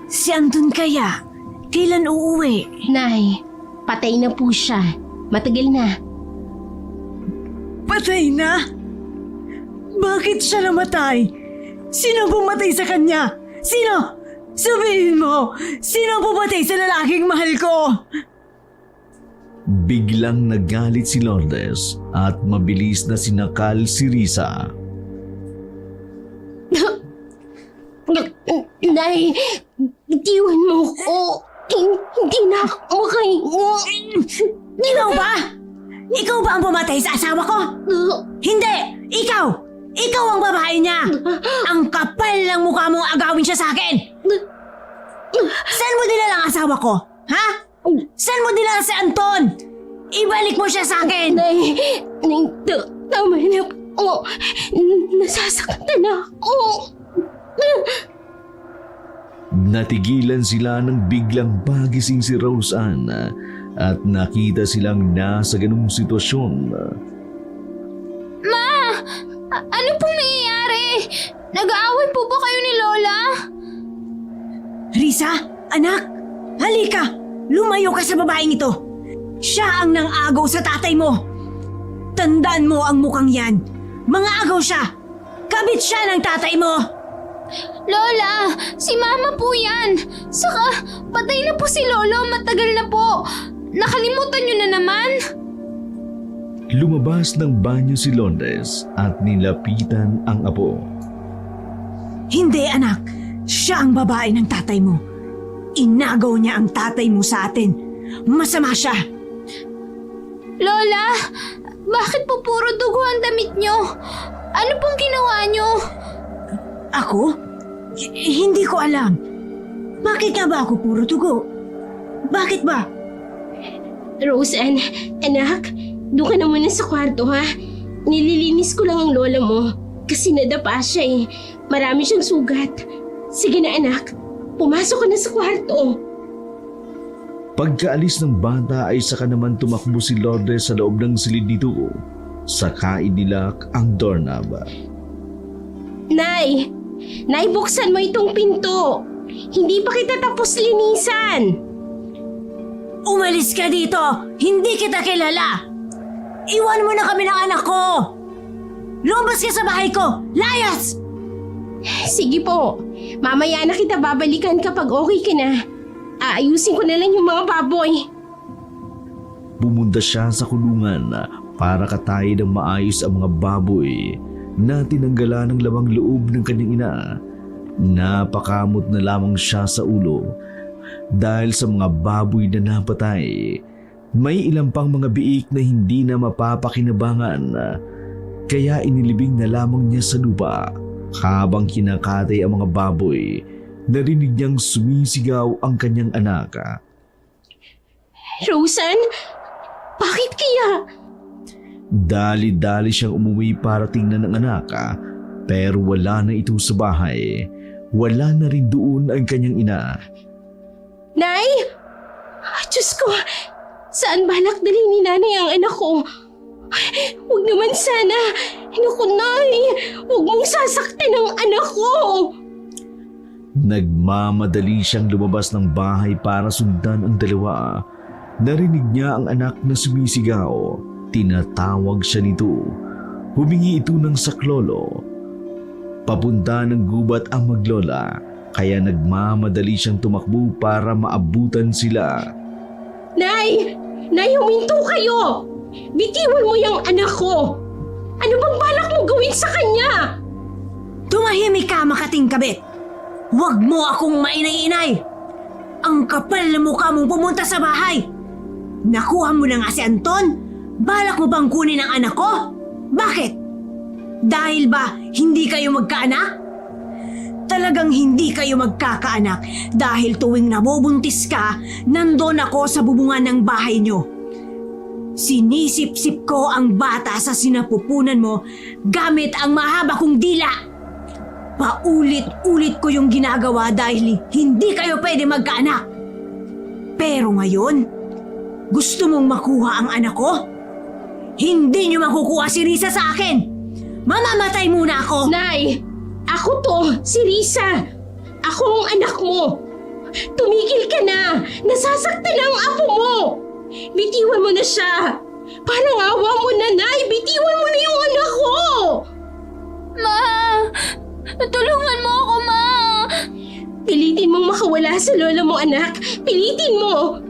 Si Anton kaya? Kailan uuwi? Nay, patay na po siya. Matagal na. Patay na? Bakit siya namatay? Sino pumatay sa kanya? Sino? Sabihin mo! Sino pumatay sa lalaking mahal ko? Biglang nagalit si Lourdes at mabilis na sinakal si Risa. Nay, itiwan mo ko. Hindi na ako makahingo. Ikaw ba? Ikaw ba ang pumatay sa asawa ko? Hindi! Ikaw! Ikaw ang babae niya! Ang kapal ng mukha mong agawin siya sa akin! Saan mo dinala ang asawa ko? Ha? Saan mo dinala si Anton? Ibalik mo siya sa akin! Nay, tama na po. Nasasaktan ako. Natigilan sila nang biglang pagising si Roseanne at nakita silang nasa ganung sitwasyon. Ma! Ano pong nangyayari? Nag-aaway po ba kayo ni Lola? Risa, anak, halika! Lumayo ka sa babaeng ito! Siya ang nang-agaw sa tatay mo! Tandaan mo ang mukhang yan! Mga agaw siya! Kabit siya ng tatay mo! Lola, si Mama po yan. Saka, patay na po si Lolo, matagal na po. Nakalimutan niyo na naman. Lumabas ng banyo si Lourdes at nilapitan ang apo. Hindi anak, siya ang babae ng tatay mo. Inagaw niya ang tatay mo sa atin. Masama siya. Lola, bakit po puro dugo ang damit niyo? Ano pong ginawa niyo? Ako? Hindi ko alam. Bakit nga ba ako puro dugo? Bakit ba? Roseanne, anak, doon ka na muna sa kwarto ha. Nililinis ko lang ang lola mo kasi nadapa siya eh. Marami siyang sugat. Sige na anak, pumasok ka na sa kwarto. Pagkaalis ng bata ay saka naman tumakbo si Lourdes sa loob ng silid nito. Saka inilak ang doorknob. Nay! Nay, buksan mo itong pinto! Hindi pa kita tapos linisan! Umalis ka dito! Hindi kita kilala! Iwan mo na kami ng anak ko! Lumabas ka sa bahay ko! Layas! Sige po, mamaya na kita babalikan kapag okay ka na. Aayusin ko na lang yung mga baboy. Pumunta siya sa kulungan para katayin ng maayos ang mga baboy na tinanggalan ng lamang loob ng kanyang ina. Napakamot na lamang siya sa ulo dahil sa mga baboy na napatay. May ilang pang mga biik na hindi na mapapakinabangan kaya inilibing na lamang niya sa lupa. Habang kinakatay ang mga baboy, narinig niyang sumisigaw ang kanyang anak. Roseanne, bakit kaya? Dali-dali siyang umuwi para tingnan ang anak pero wala na ito sa bahay. Wala na rin doon ang kanyang ina. Nay! Diyos ko, saan balak dalhin ni nanay ang anak ko? Huwag naman sana. Naku, Nay, huwag mong sasaktan ang anak ko. Nagmamadali siyang lumabas ng bahay para sundan ang dalawa. Narinig niya ang anak na sumisigaw. Tinatawag siya nito. Humingi ito ng saklolo. Papunta ng gubat ang maglola, kaya nagmamadali siyang tumakbo para maabutan sila. Nay! Nay, huminto kayo! Bitiwan mo yung anak ko! Ano bang balak mo gawin sa kanya? Tumahimik ka, makating kabit! Huwag mo akong mainay-inay! Ang kapal na mukha mong pumunta sa bahay! Nakuha mo na nga si Anton? Balak mo bang kunin ang anak ko? Bakit? Dahil ba hindi kayo magkaanak? Talagang hindi kayo magkakaanak dahil tuwing nabubuntis ka, nandun ako sa bubungan ng bahay nyo. Sinisip-sip ko ang bata sa sinapupunan mo gamit ang mahaba kong dila. Paulit-ulit ko yung ginagawa dahil hindi kayo pwede magkaanak. Pero ngayon, gusto mong makuha ang anak ko? Hindi niyo makukuha si Risa sa akin. Mamamatay muna ako. Nay! Ako to, si Risa. Ako ang anak mo. Tumigil ka na. Nasasaktan na ang apo mo. Bitiwan mo na siya. Parang awa mo na, Nay. Bitiwan mo na yung anak ko. Ma! Tulungan mo ako, Ma! Pilitin mong makawala sa lola mo, anak. Pilitin mo.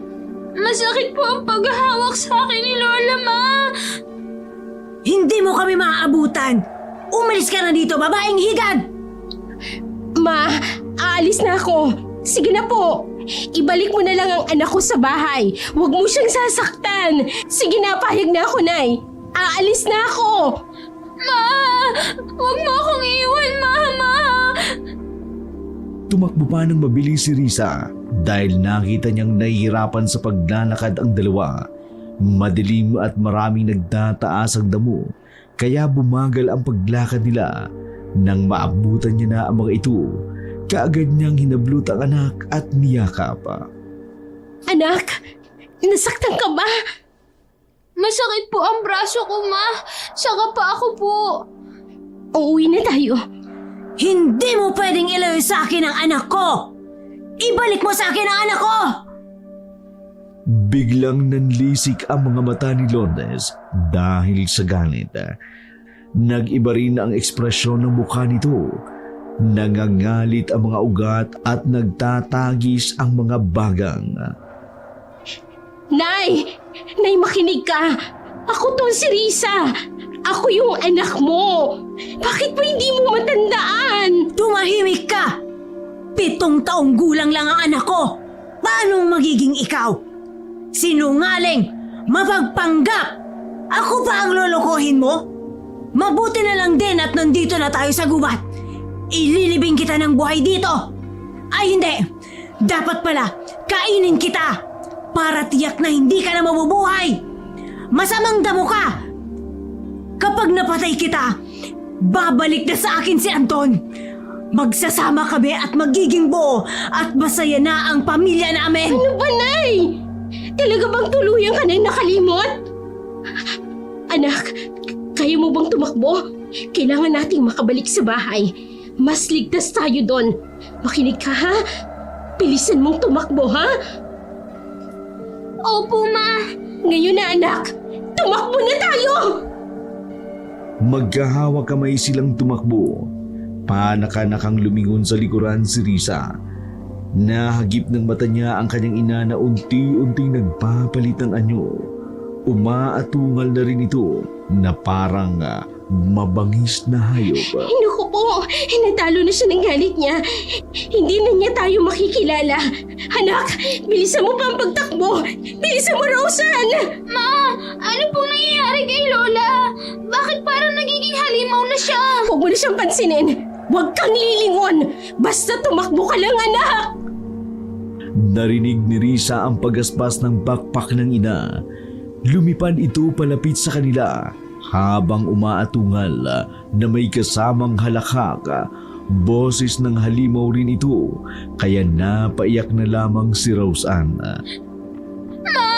Masakit po ang paghahawak sa akin ni Lola, Ma! Hindi mo kami maaabutan. Umalis ka na dito, babaeng higad! Ma, aalis na ako. Sige na po. Ibalik mo na lang ang anak ko sa bahay. Huwag mo siyang sasaktan. Sige na, pahig na ako, Nay. Aalis na ako. Ma! Huwag mo akong iwan, Mama! Tumakbo pa ng mabilis si Risa dahil nakita niyang nahihirapan sa paglalakad ang dalawa. Madilim at maraming nagtataas ang damo, kaya bumagal ang paglakad nila. Nang maabutan niya na ang mga ito, kaagad niyang hinablot ang anak at niyakap. Anak, nasaktan ka ba? Masakit po ang braso ko, Ma. Saka pa ako po. Uuwi na tayo. Hindi mo pwedeng ilayo sa akin ang anak ko! Ibalik mo sa akin ang anak ko! Biglang nanlisik ang mga mata ni Lourdes dahil sa galit. Nag-iba rin ang ekspresyon ng mukha nito. Nangangalit ang mga ugat at nagtatagis ang mga bagang. Nay! Nay, makinig ka! Ako to si Risa! Ako yung anak mo! Bakit mo hindi mo matandaan? Tumahimik ka! 7 taong gulang lang ang anak ko! Paano magiging ikaw? Sinungaling! Mapagpanggap! Ako pa ang lolokohin mo? Mabuti na lang din at nandito na tayo sa gubat. ililibing kita ng buhay dito. Ay hindi, dapat pala kainin kita para tiyak na hindi ka na mabubuhay. Masamang damo ka. Kapag napatay kita, babalik na sa akin si Anton. Magsasama kami at magiging buo at masaya na ang pamilya namin. Ano ba, Nay? Talaga bang tuluyan ka na nakalimot? Anak, kaya mo bang tumakbo? Kailangan nating makabalik sa bahay. Mas ligtas tayo doon. Makinig ka, ha? Bilisan mong tumakbo, ha? Opo, Ma. Ngayon na, anak. Tumakbo na tayo! Magkahawak kamay silang tumakbo. Panaka-nakang lumingon sa likuran si Risa. Nahagip ng mata niya ang kanyang ina na unti-unting nagpapalit ng anyo. Umaatungal na rin ito na parang mabangis na hayop. Naku po, natalo na siya ng galit niya. Hindi na niya tayo makikilala. Anak, bilisan mo pa ang pagtakbo. Bilisan mo, Rosan! Ma, ano pong nangyayari kay Lola? Bakit parang nagiging halimaw na siya? Huwag mo na siyang pansinin. Huwag kang lilingon. Basta tumakbo ka lang, anak. Narinig ni Risa ang pagaspas ng bakpak ng ina. Lumipad ito palapit sa kanila habang umaatungal na may kasamang halakhak. Boses ng halimaw rin ito, kaya napaiyak na lamang si Roseanne. Ma,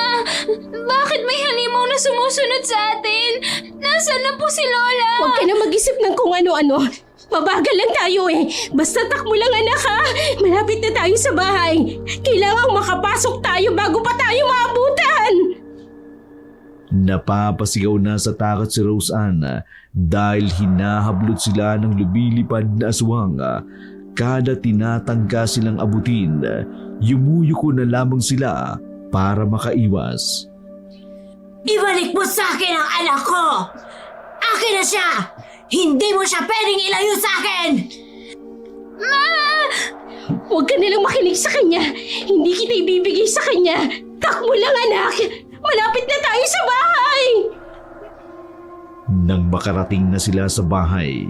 bakit may halimaw na sumusunod sa atin? Nasaan na po si Lola? Huwag ka na mag-isip ng kung ano-ano. Mabagal lang tayo eh. Basta takbo lang, anak, ha? Malapit na tayo sa bahay. Kailangang makapasok tayo bago pa tayo maabutan. Napapasigaw na sa takot si Roseanne dahil hinahablot sila ng lumilipad na aswang. Kada tinatangka silang abutin, yumuyuko na lamang sila para makaiwas. Ibalik mo sa akin ang anak ko! Akin na siya! Hindi mo siya pwedeng ilayo sa akin! Huwag ka nalang makinig sa kanya. Hindi kita ibibigay sa kanya. Takbo lang, anak. Malapit na tayo sa bahay. Nang makarating na sila sa bahay,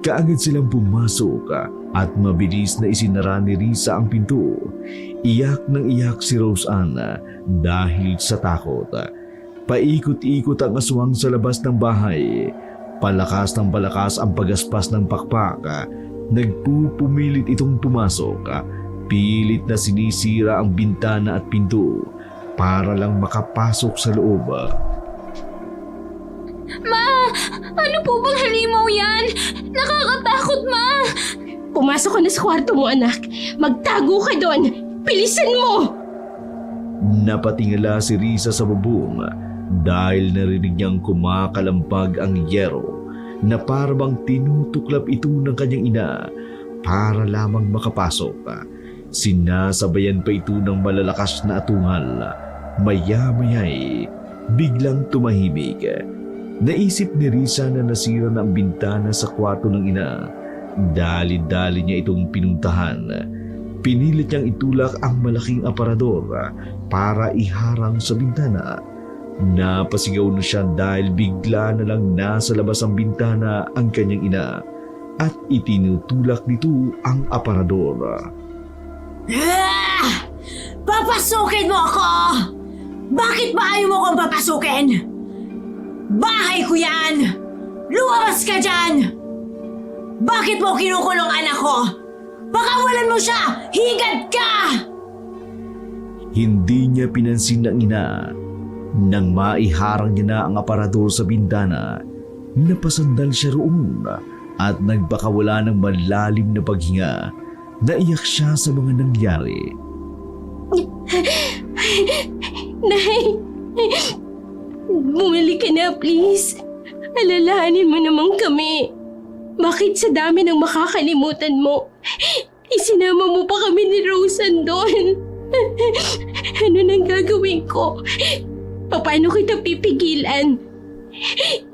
kaagad silang pumasok at mabilis na isinara ni Risa ang pinto. Iyak ng iyak si Roseanne dahil sa takot. Paikot-ikot ang aswang sa labas ng bahay. Palakas ng palakas ang pagaspas ng pakpak. Nagpupumilit itong pumasok. Pilit na sinisira ang bintana at pinto para lang makapasok sa loob. Ma, ano po bang halimaw yan? Nakakatakot, Ma. Pumasok ka na sa kwarto mo, anak. Magtago ka doon. Bilisan mo! Napatingala si Risa sa bubong dahil narinig niyang kumakalampag ang yero na parang tinutuklap ito ng kanyang ina para lamang makapasok. Sinasabayan pa ito ng malalakas na atungal. Maya-maya'y biglang tumahimik. Naisip ni Risa na nasira na ang bintana sa kwarto ng ina. Dali-dali niya itong pinuntahan. Pinilit niyang itulak ang malaking aparador para iharang sa bintana. Napasigaw na siya dahil bigla na lang nasa labas ang bintana ang kanyang ina at itinutulak nito ang aparador. Papasukin mo ako! Bakit ba ayaw mo kong papasukin? Bahay ko yan! Lumabas ka dyan! Bakit mo kinukulong anak ko? Pakawalan mo siya! Higad ka! Hindi niya pinansin ng ina. Nang maiharang niya na ang aparador sa bintana, napasandal siya roon at nagpakawala ng malalim na paghinga. Naiyak siya sa mga nangyari. Nay, bumalik ka na, please. Alalahanin mo naman kami. Bakit sa dami ng makakalimutan mo, isinama mo pa kami ni Roseanne doon? Ano nang gagawin ko? Paano kita pipigilan?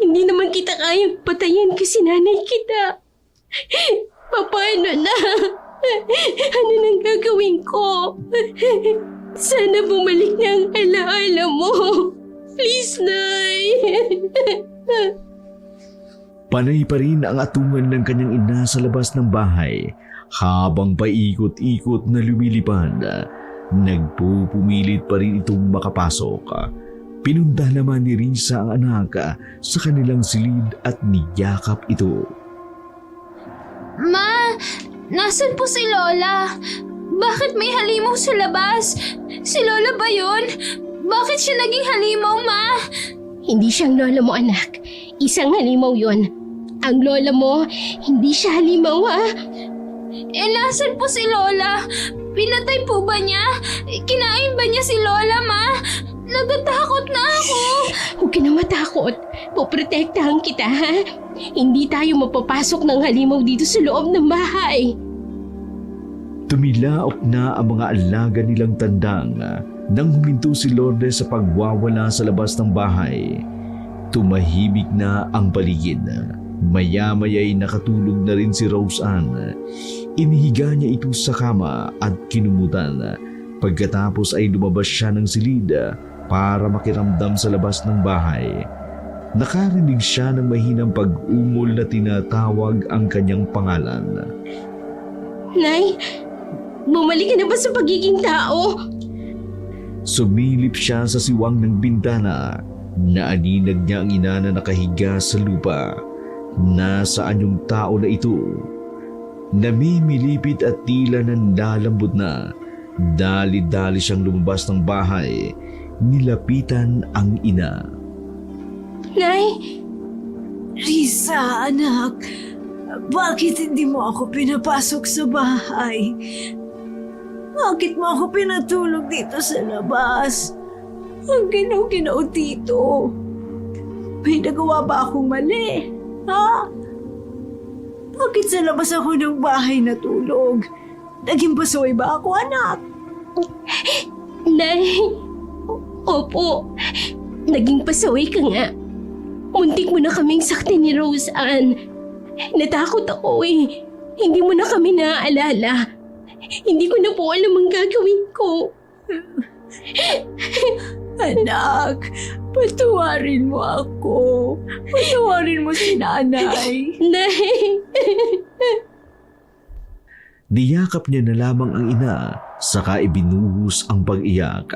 Hindi naman kita kayang patayin kasi nanay kita. Paano na? Ano nang gagawin ko? Sana bumalik na ang alaala mo. Please, Nay. Panay pa rin ang atungan ng kanyang ina sa labas ng bahay habang paikot-ikot na lumilipad. Nagpupumilit pa rin itong makapasok. Pinunta naman ni Risa ang anak sa kanilang silid at niyakap ito. Ma, nasan po si Lola? Bakit may halimaw sa labas? Si Lola ba yun? Bakit siya naging halimaw, Ma? Hindi siyang lola mo, anak. Isang halimaw yon. Ang lola mo, hindi siya halimaw, ha? Nasan po si Lola? Pinatay po ba niya? Kinain ba niya si Lola, Ma? Natatakot na ako. Huwag ka na matakot. Poprotektahan kita, ha? Hindi tayo mapapasok ng halimaw dito sa loob ng bahay. Tumilaok na ang mga alaga nilang tandang nang huminto si Lourdes sa pagwawala sa labas ng bahay. Tumahimik na ang paligid. Maya-maya'y nakatulog na rin si Rose Ann. Inihiga niya ito sa kama at kinumutan. Pagkatapos ay lumabas siya ng silid para makiramdam sa labas ng bahay. Nakarinig siya ng mahinang pag-ungol na tinatawag ang kanyang pangalan. Nay, bumalik ka na ba sa pagiging tao? Sumilip siya sa siwang ng bintana. Naaninag niya ang ina na nakahiga sa lupa. Nasaan yung tao na ito? Namimilipit at tila nanlalambot na. Dali-dali siyang lumabas ng bahay. Nilapitan ang ina. Nay, Risa, anak, bakit hindi mo ako pinapasok sa bahay? Bakit mo ako pinatulog dito sa labas? Ang ginaw-ginaw dito. May nagawa ba akong mali? Ha? Bakit sa labas ako ng bahay natulog? Naging pasaway ba ako, anak? Nay, opo, naging pasaway ka nga. Muntik mo na kaming saktin ni Rose Ann. Natakot ako eh. Hindi mo na kami naaalala. Hindi ko na po alam ang gagawin ko. Anak, patawarin mo ako. Patawarin mo si nanay. Nay, Niyakap niya na lamang ang ina, saka ibinuhos ang pag-iyak.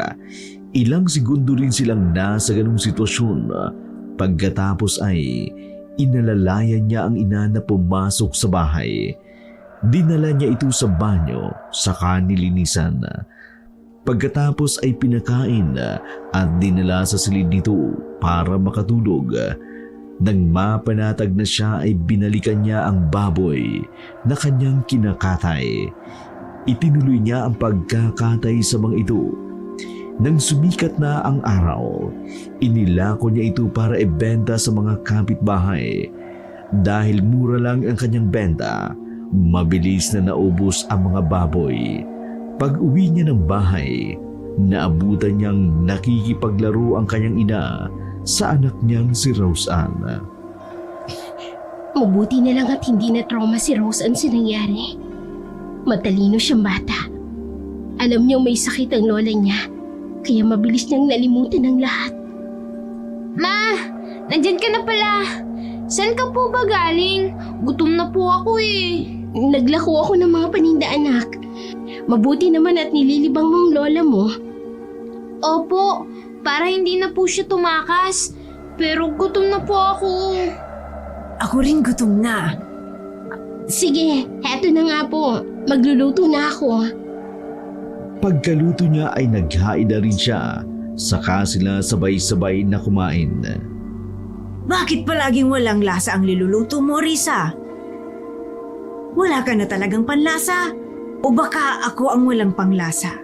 Ilang segundo rin silang nasa ganung sitwasyon. Pagkatapos ay inalalayan niya ang ina na pumasok sa bahay. Dinala niya ito sa banyo, saka nilinisan. Pagkatapos ay pinakain at dinala sa silid nito para makatulog. Nang mapanatag na siya ay binalikan niya ang baboy na kanyang kinakatay. Itinuloy niya ang pagkakatay sa mga ito. Nang sumikat na ang araw, inilako niya ito para ibenta sa mga kapitbahay. Dahil mura lang ang kanyang benta, mabilis na naubos ang mga baboy. Pag-uwi niya ng bahay, naabutan niyang nakikipaglaro ang kanyang ina sa anak niyang si Rose Ann. mabuti na lang at hindi na trauma si Rose Ann sa nangyari. Matalino siyang bata. Alam niyang may sakit ang lola niya, kaya mabilis niyang nalimutan ang lahat. Ma, nandyan ka na pala. Saan ka po ba galing? Gutom na po ako eh. Naglako ako ng mga paninda, anak. Mabuti naman at nililibang mong lola mo. Opo, para hindi na po siya tumakas. Pero gutom na po ako. Ako rin gutom na. Sige, heto na nga po. Magluluto na ako. Pagkaluto niya ay naghain na rin siya, saka sila sabay-sabay na kumain. Bakit palaging walang lasa ang niluluto mo, Risa? Wala ka na talagang panlasa? O baka ako ang walang panglasa?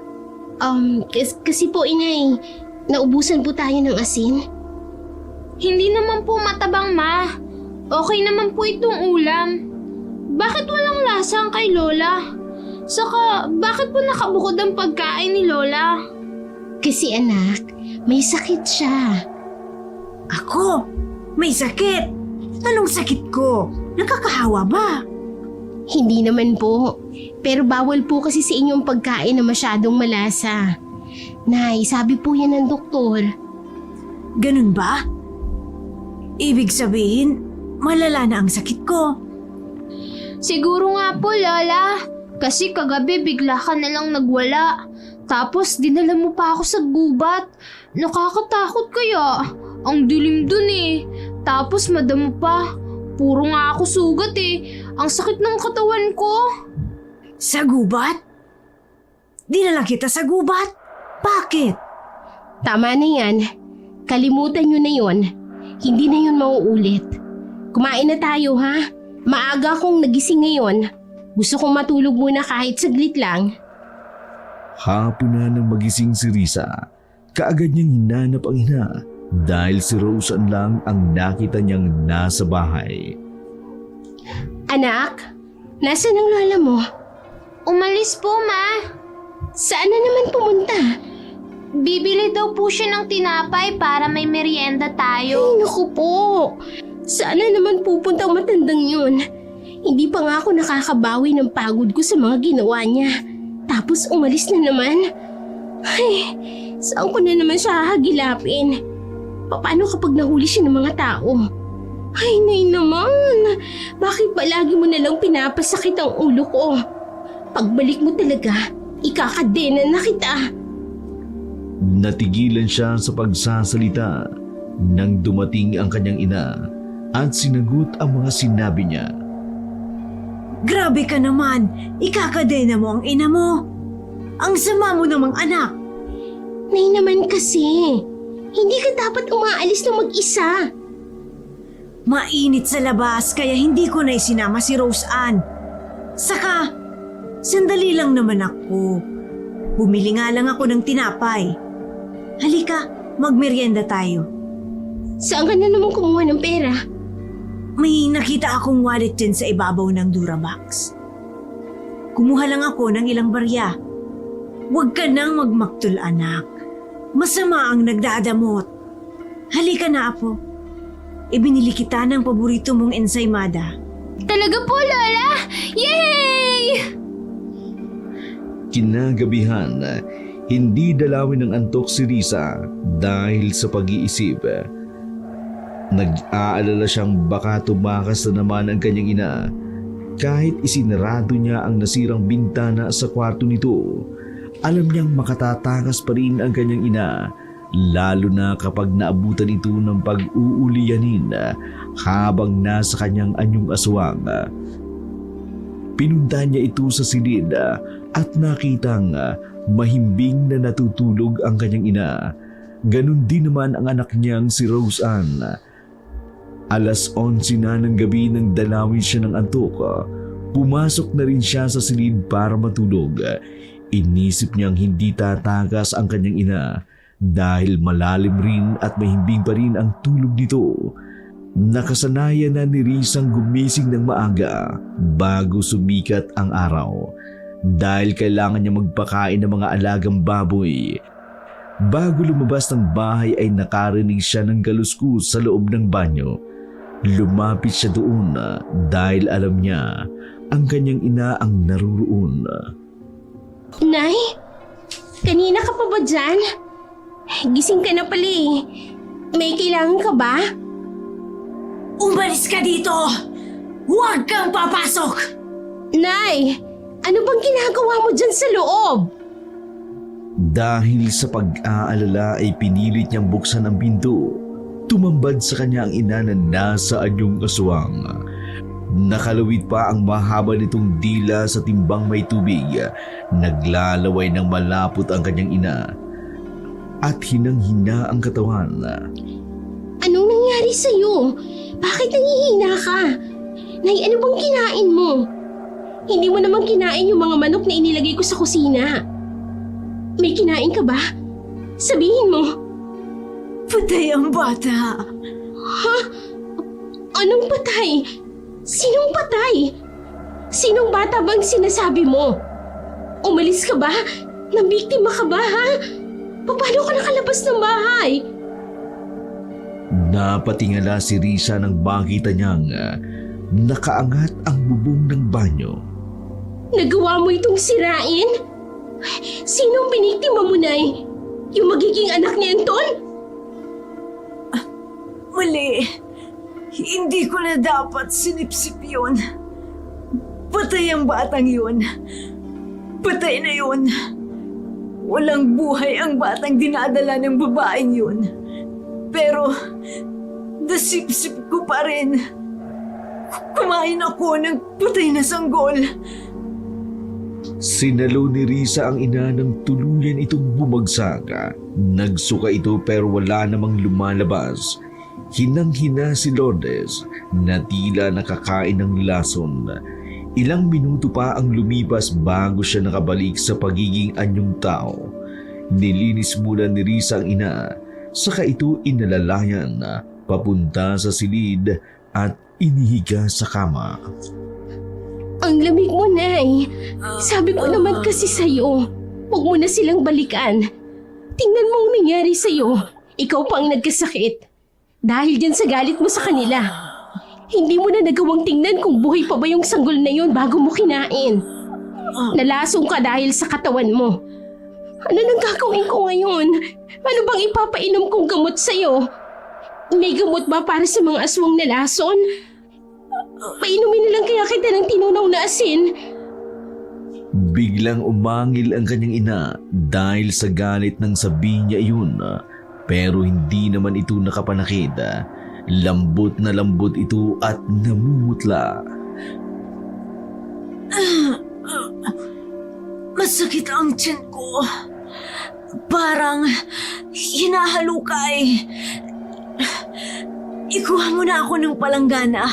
Kasi po, inay, naubusan po tayo ng asin. Hindi naman po matabang, Ma. Okay naman po itong ulam. Bakit walang lasa ang kay Lola? Saka, bakit po nakabukod ang pagkain ni Lola? Kasi anak, may sakit siya. Ako? May sakit? Anong sakit ko? Nakakahawa ba? Hindi naman po. Pero bawal po kasi sa inyong pagkain na masyadong malasa. Nay, sabi po yan ng doktor. Ganun ba? Ibig sabihin, malala na ang sakit ko. Siguro nga po, Lola. Kasi kagabi bigla ka na lang nagwala. Tapos dinala mo pa ako sa gubat. Nakakatakot kaya. Ang dilim dun eh. Tapos madamo pa. Puro nga ako sugat eh. Ang sakit ng katawan ko. Sa gubat? Dinala kita sa gubat? Bakit? Tama na yan. Kalimutan nyo na yon. Hindi na yun mauulit. Kumain na tayo ha. Maaga akong nagising ngayon. Gusto kong matulog muna kahit saglit lang. Hapon na nang magising si Risa, kaagad niyang hinanap ang ina dahil si Roseanne lang ang nakita niyang nasa bahay. Anak, nasaan ang lola mo? Umalis po, Ma. Saan na naman pumunta? Bibili daw po siya ng tinapay para may merienda tayo. Ay, naku po. Saan na naman pupunta ang matandang yun? Hindi pa nga ako nakakabawi ng pagod ko sa mga ginawa niya. Tapos umalis na naman. Ay, saan ko na naman siya hahagilapin? Paano kapag nahuli siya ng mga tao? Ay, nay naman. Bakit ba lagi mo nalang pinapasakit ang ulo ko? Pagbalik mo talaga, ikakadena na kita. Natigilan siya sa pagsasalita nang dumating ang kanyang ina at sinagot ang mga sinabi niya. Grabe ka naman, ikakadena mo ang ina mo. Ang sama mo namang anak. Nay naman kasi, hindi ka dapat umaalis na mag-isa. Mainit sa labas kaya hindi ko na isinama si Roseanne. Saka, sandali lang naman ako. Bumili nga lang ako ng tinapay. Halika, magmerienda tayo. Saan ka na naman kumuha ng pera? May nakita akong wallet dyan sa ibabaw ng Durabox. Kumuha lang ako ng ilang barya. Huwag ka nang magmaktul, anak. Masama ang nagdadamot. Halika na, apo. Ibinili kita ng paborito mong ensaymada. Talaga po, Lola! Yay! Kinagabihan, hindi dalawin ng antok si Risa dahil sa pag-iisip. Nag-aalala siyang baka tumakas na naman ang kanyang ina kahit isinarado niya ang nasirang bintana sa kwarto nito. Alam niyang makatatakas pa rin ang kanyang ina, lalo na kapag naabutan ito ng pag-uuliyanin habang nasa kanyang anyong aswang. Pinunta niya ito sa silid at nakitang mahimbing na natutulog ang kanyang ina. Ganon din naman ang anak niyang si Roseanne. 11:00 na ng gabi nang dalawin siya ng antok. Pumasok na rin siya sa silid para matulog. Inisip niyang hindi tatakas ang kanyang ina dahil malalim rin at mahimbing pa rin ang tulog nito. Nakasanayan na ni Risang gumising ng maaga bago sumikat ang araw dahil kailangan niya magpakain ng mga alagang baboy. Bago lumabas ng bahay ay nakarinig siya ng galuskus sa loob ng banyo. Lumapit siya doon dahil alam niya ang kanyang ina ang naruroon. Nay, kanina ka pa ba dyan? Gising ka na pala eh. May kailangan ka ba? Umalis ka dito! Huwag kang papasok! Nay, ano bang ginagawa mo dyan sa loob? Dahil sa pag-aalala ay pinilit niyang buksan ang pinto. Tumambad sa kanya ang ina na nasa anyong aswang. Nakalawit pa ang mahaba nitong dila sa timbang may tubig. Naglalaway ng malapot ang kanyang ina. At hinang-hina ang katawan. Anong nangyari sa'yo? Bakit nangihina ka? Nay, ano bang kinain mo? Hindi mo naman kinain yung mga manok na inilagay ko sa kusina. May kinain ka ba? Sabihin mo. Patay ang bata. Ha? Anong patay? Sinong patay? Sinong bata bang sinasabi mo? Umalis ka ba? Nabiktima ka ba, ha? Paano ka nakalabas ng bahay? Napatingala si Risa nang makita niyang nakaangat ang bubong ng banyo. Nagawa mo itong sirain? Sinong biniktima mo, Nay? Yung magiging anak ni Anton? Mali. Hindi ko na dapat sinipsip yun. Patay ang batang yun. Patay na yun. Walang buhay ang batang dinadala ng babaeng yun. Pero, nasipsip ko pa rin. Kumain ako ng patay na sanggol. Sinalo ni Risa ang ina ng tuluyan itong bumagsak. Nagsuka ito pero wala namang lumalabas. Hinang-hina si Lourdes na tila nakakain ng lason. Ilang minuto pa ang lumipas bago siya nakabalik sa pagiging anyong tao. Nilinis muna ni Risa ang ina, saka ito inalalayan papunta sa silid at inihiga sa kama. Ang lamig mo, Nay. Sabi ko naman kasi sa'yo, huwag mo na silang balikan. Tingnan mo ang nangyari sa'yo. Ikaw pa ang nagkasakit. Dahil dyan sa galit mo sa kanila. Hindi mo na nagawang tingnan kung buhay pa ba yung sanggol na yun bago mo kinain. Nalasong ka dahil sa katawan mo. Ano nang gagawin ko ngayon? Ano bang ipapainom kong gamot sa'yo? May gamot ba para sa mga aswang na lason? Painumin na lang kaya kita ng tinunaw na asin. Biglang umangil ang kanyang ina dahil sa galit ng sabi niya iyon. Pero hindi naman ito nakapanakit. Lambot na lambot ito at namumutla. Masakit ang tiyan ko. Parang hinahalukay. Ikuha mo na ako ng palanggana.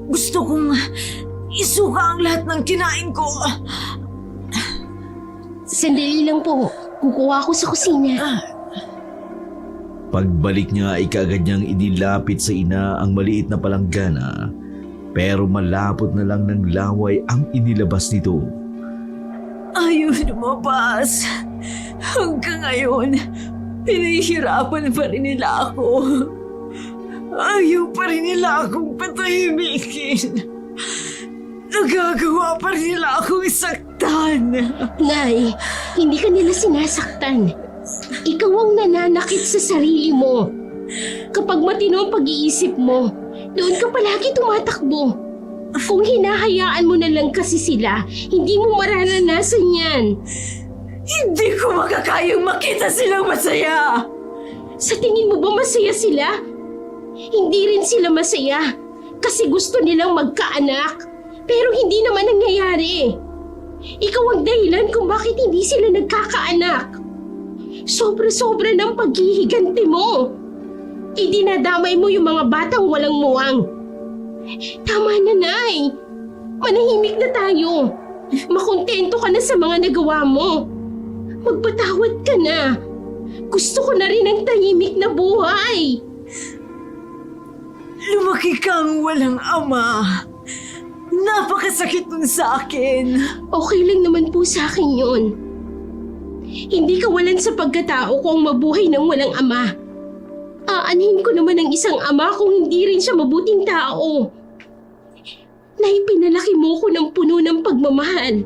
Gusto kong isuka ang lahat ng kinain ko. Sandali lang po. Kukuha ako sa kusina. Pagbalik niya ay kaagad niyang inilapit sa ina ang maliit na palanggana. Pero malapot na lang ng laway ang inilabas nito. Ayaw lumabas. Hanggang ngayon, pinahihirapan pa rin nila ako. Ayaw pa rin nila akong patahimikin. Nagagawa pa rin nila akong saktan. Nay, hindi ka nila sinasaktan. Ikaw ang nananakit sa sarili mo. Kapag matino ang pag-iisip mo, doon ka palagi tumatakbo. Kung hinahayaan mo na lang kasi sila, hindi mo mararanasan yan. Hindi ko makakayang makita silang masaya. Sa tingin mo ba masaya sila? Hindi rin sila masaya kasi gusto nilang magkaanak. Pero hindi naman nangyayari. Ikaw ang dahilan kung bakit hindi sila nagkakaanak. Sobra-sobra ng paghihiganti mo. Idinadamay mo yung mga batang walang muwang. Tama na, Nay. Manahimik na tayo. Makontento ka na sa mga nagawa mo. Magpatawad ka na. Gusto ko na rin ang tahimik na buhay. Lumaki kang walang ama. Napakasakit nun sa akin. Okay lang naman po sa akin yun. Hindi kawalan sa pagkatao ko ang mabuhay ng walang ama. Aanhin ko naman ang isang ama kung hindi rin siya mabuting tao. Naipinalaki mo ko ng puno ng pagmamahal.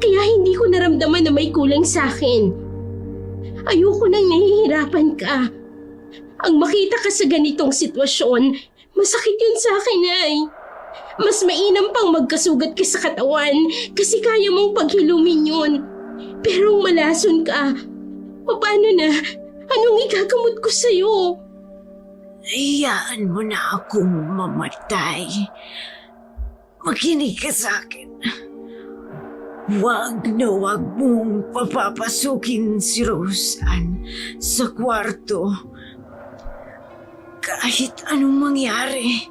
Kaya hindi ko naramdaman na may kulang sa akin. Ayoko nang nahihirapan ka. Ang makita ka sa ganitong sitwasyon, masakit yun sa akin, Nay. Mas mainam pang magkasugat ka sa katawan kasi kaya mong paghilumin yun. Pero kung malason ka, paano na? Anong igagamot ko sa'yo? Hayaan mo na akong mamatay. Makinig ka sa akin. Wag na wag mong papapasukin si Roseanne sa kwarto. Kahit anong mangyari,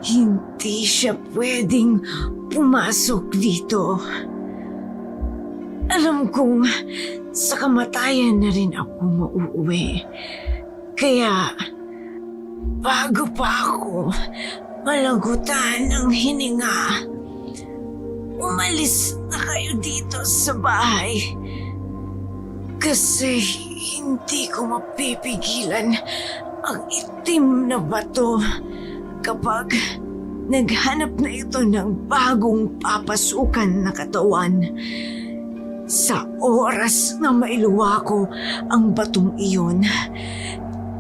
hindi siya pwedeng pumasok dito. Alam kong sa kamatayan na rin ako mauuwi. Kaya bago pa ako malagutan ng hininga, umalis na kayo dito sa bahay. Kasi hindi ko mapipigilan ang itim na bato kapag naghanap na ito ng bagong papasukan na katawan. Sa oras na mailuwa ko ang batong iyon,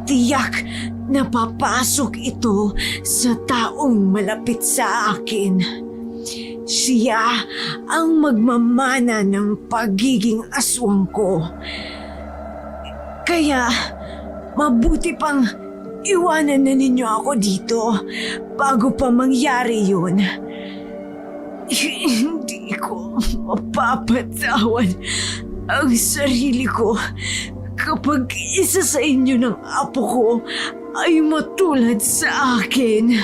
tiyak na papasok ito sa taong malapit sa akin. Siya ang magmamana ng pagiging aswang ko. Kaya mabuti pang iwanan na ninyo ako dito bago pa mangyari yun. Hindi ko mapapatawad ang sarili ko kapag isa sa inyo ng apo ko ay matulad sa akin.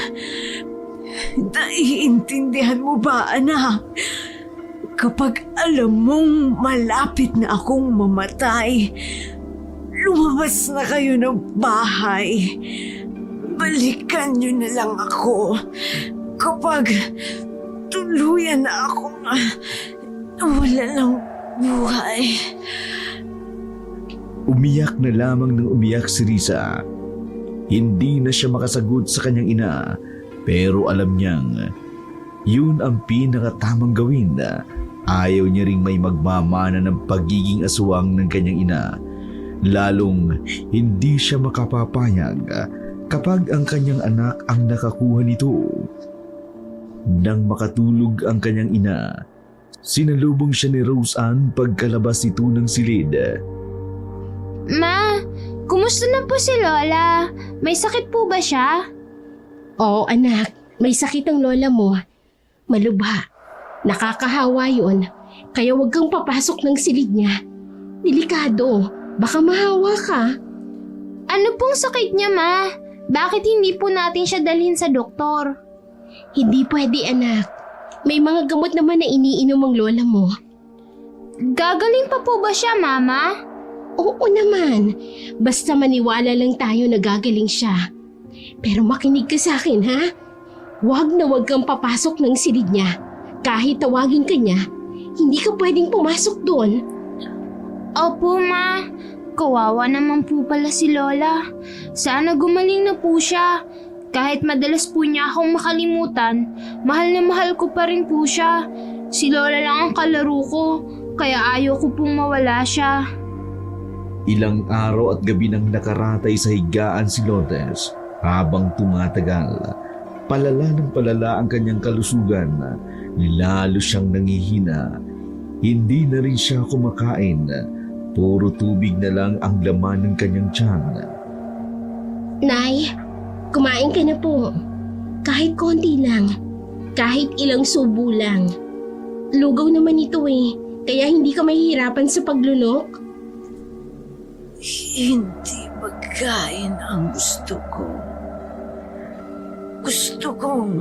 Naiintindihan mo ba, anak? Kapag alam mong malapit na akong mamatay, lumabas na kayo ng bahay. Balikan niyo na lang ako. Kapag tuluyan na akong wala ng buhay. Umiyak na lamang ng umiyak si Risa. Hindi na siya makasagot sa kanyang ina, pero alam niyang yun ang pinakatamang gawin. Ayaw niya ring may magmamana ng pagiging aswang ng kanyang ina. Lalong hindi siya makapapayag kapag ang kanyang anak ang nakakuha nito. Nang makatulog ang kanyang ina, sinalubong siya ni Rose Ann pagkalabas nito ng silid. Ma, kumusta na po si Lola? May sakit po ba siya? Oo anak, may sakit ang lola mo. Malubha. Nakakahawa yun. Kaya huwag kang papasok ng silid niya. Delikado. Baka mahawa ka. Ano pong sakit niya, Ma? Bakit hindi po natin siya dalhin sa doktor? Hindi pwede anak. May mga gamot naman na iniinom ang lola mo. Gagaling pa po ba siya, Mama? Oo naman. Basta maniwala lang tayo na gagaling siya. Pero makinig ka sa akin ha. Huwag na huwag kang papasok ng silid niya. Kahit tawagin ka niya, hindi ka pwedeng pumasok doon. Opo, Ma. Kawawa naman po pala si Lola. Sana gumaling na po siya. Kahit madalas po niya akong makalimutan, mahal na mahal ko pa rin po siya. Si Lola lang ang kalaro ko, kaya ayaw ko pong mawala siya. Ilang araw at gabi nang nakaratay sa higaan si Lourdes habang tumatagal. Palala ng palala ang kanyang kalusugan. Lalo siyang nangihina. Hindi na rin siya kumakain. Puro tubig na lang ang laman ng kanyang tiyan. Nay, kumain ka na po. Kahit konti lang. Kahit ilang subo lang. Lugaw naman ito eh. Kaya hindi ka mahihirapan sa paglunok. Hindi pagkain ang gusto ko. Gusto kong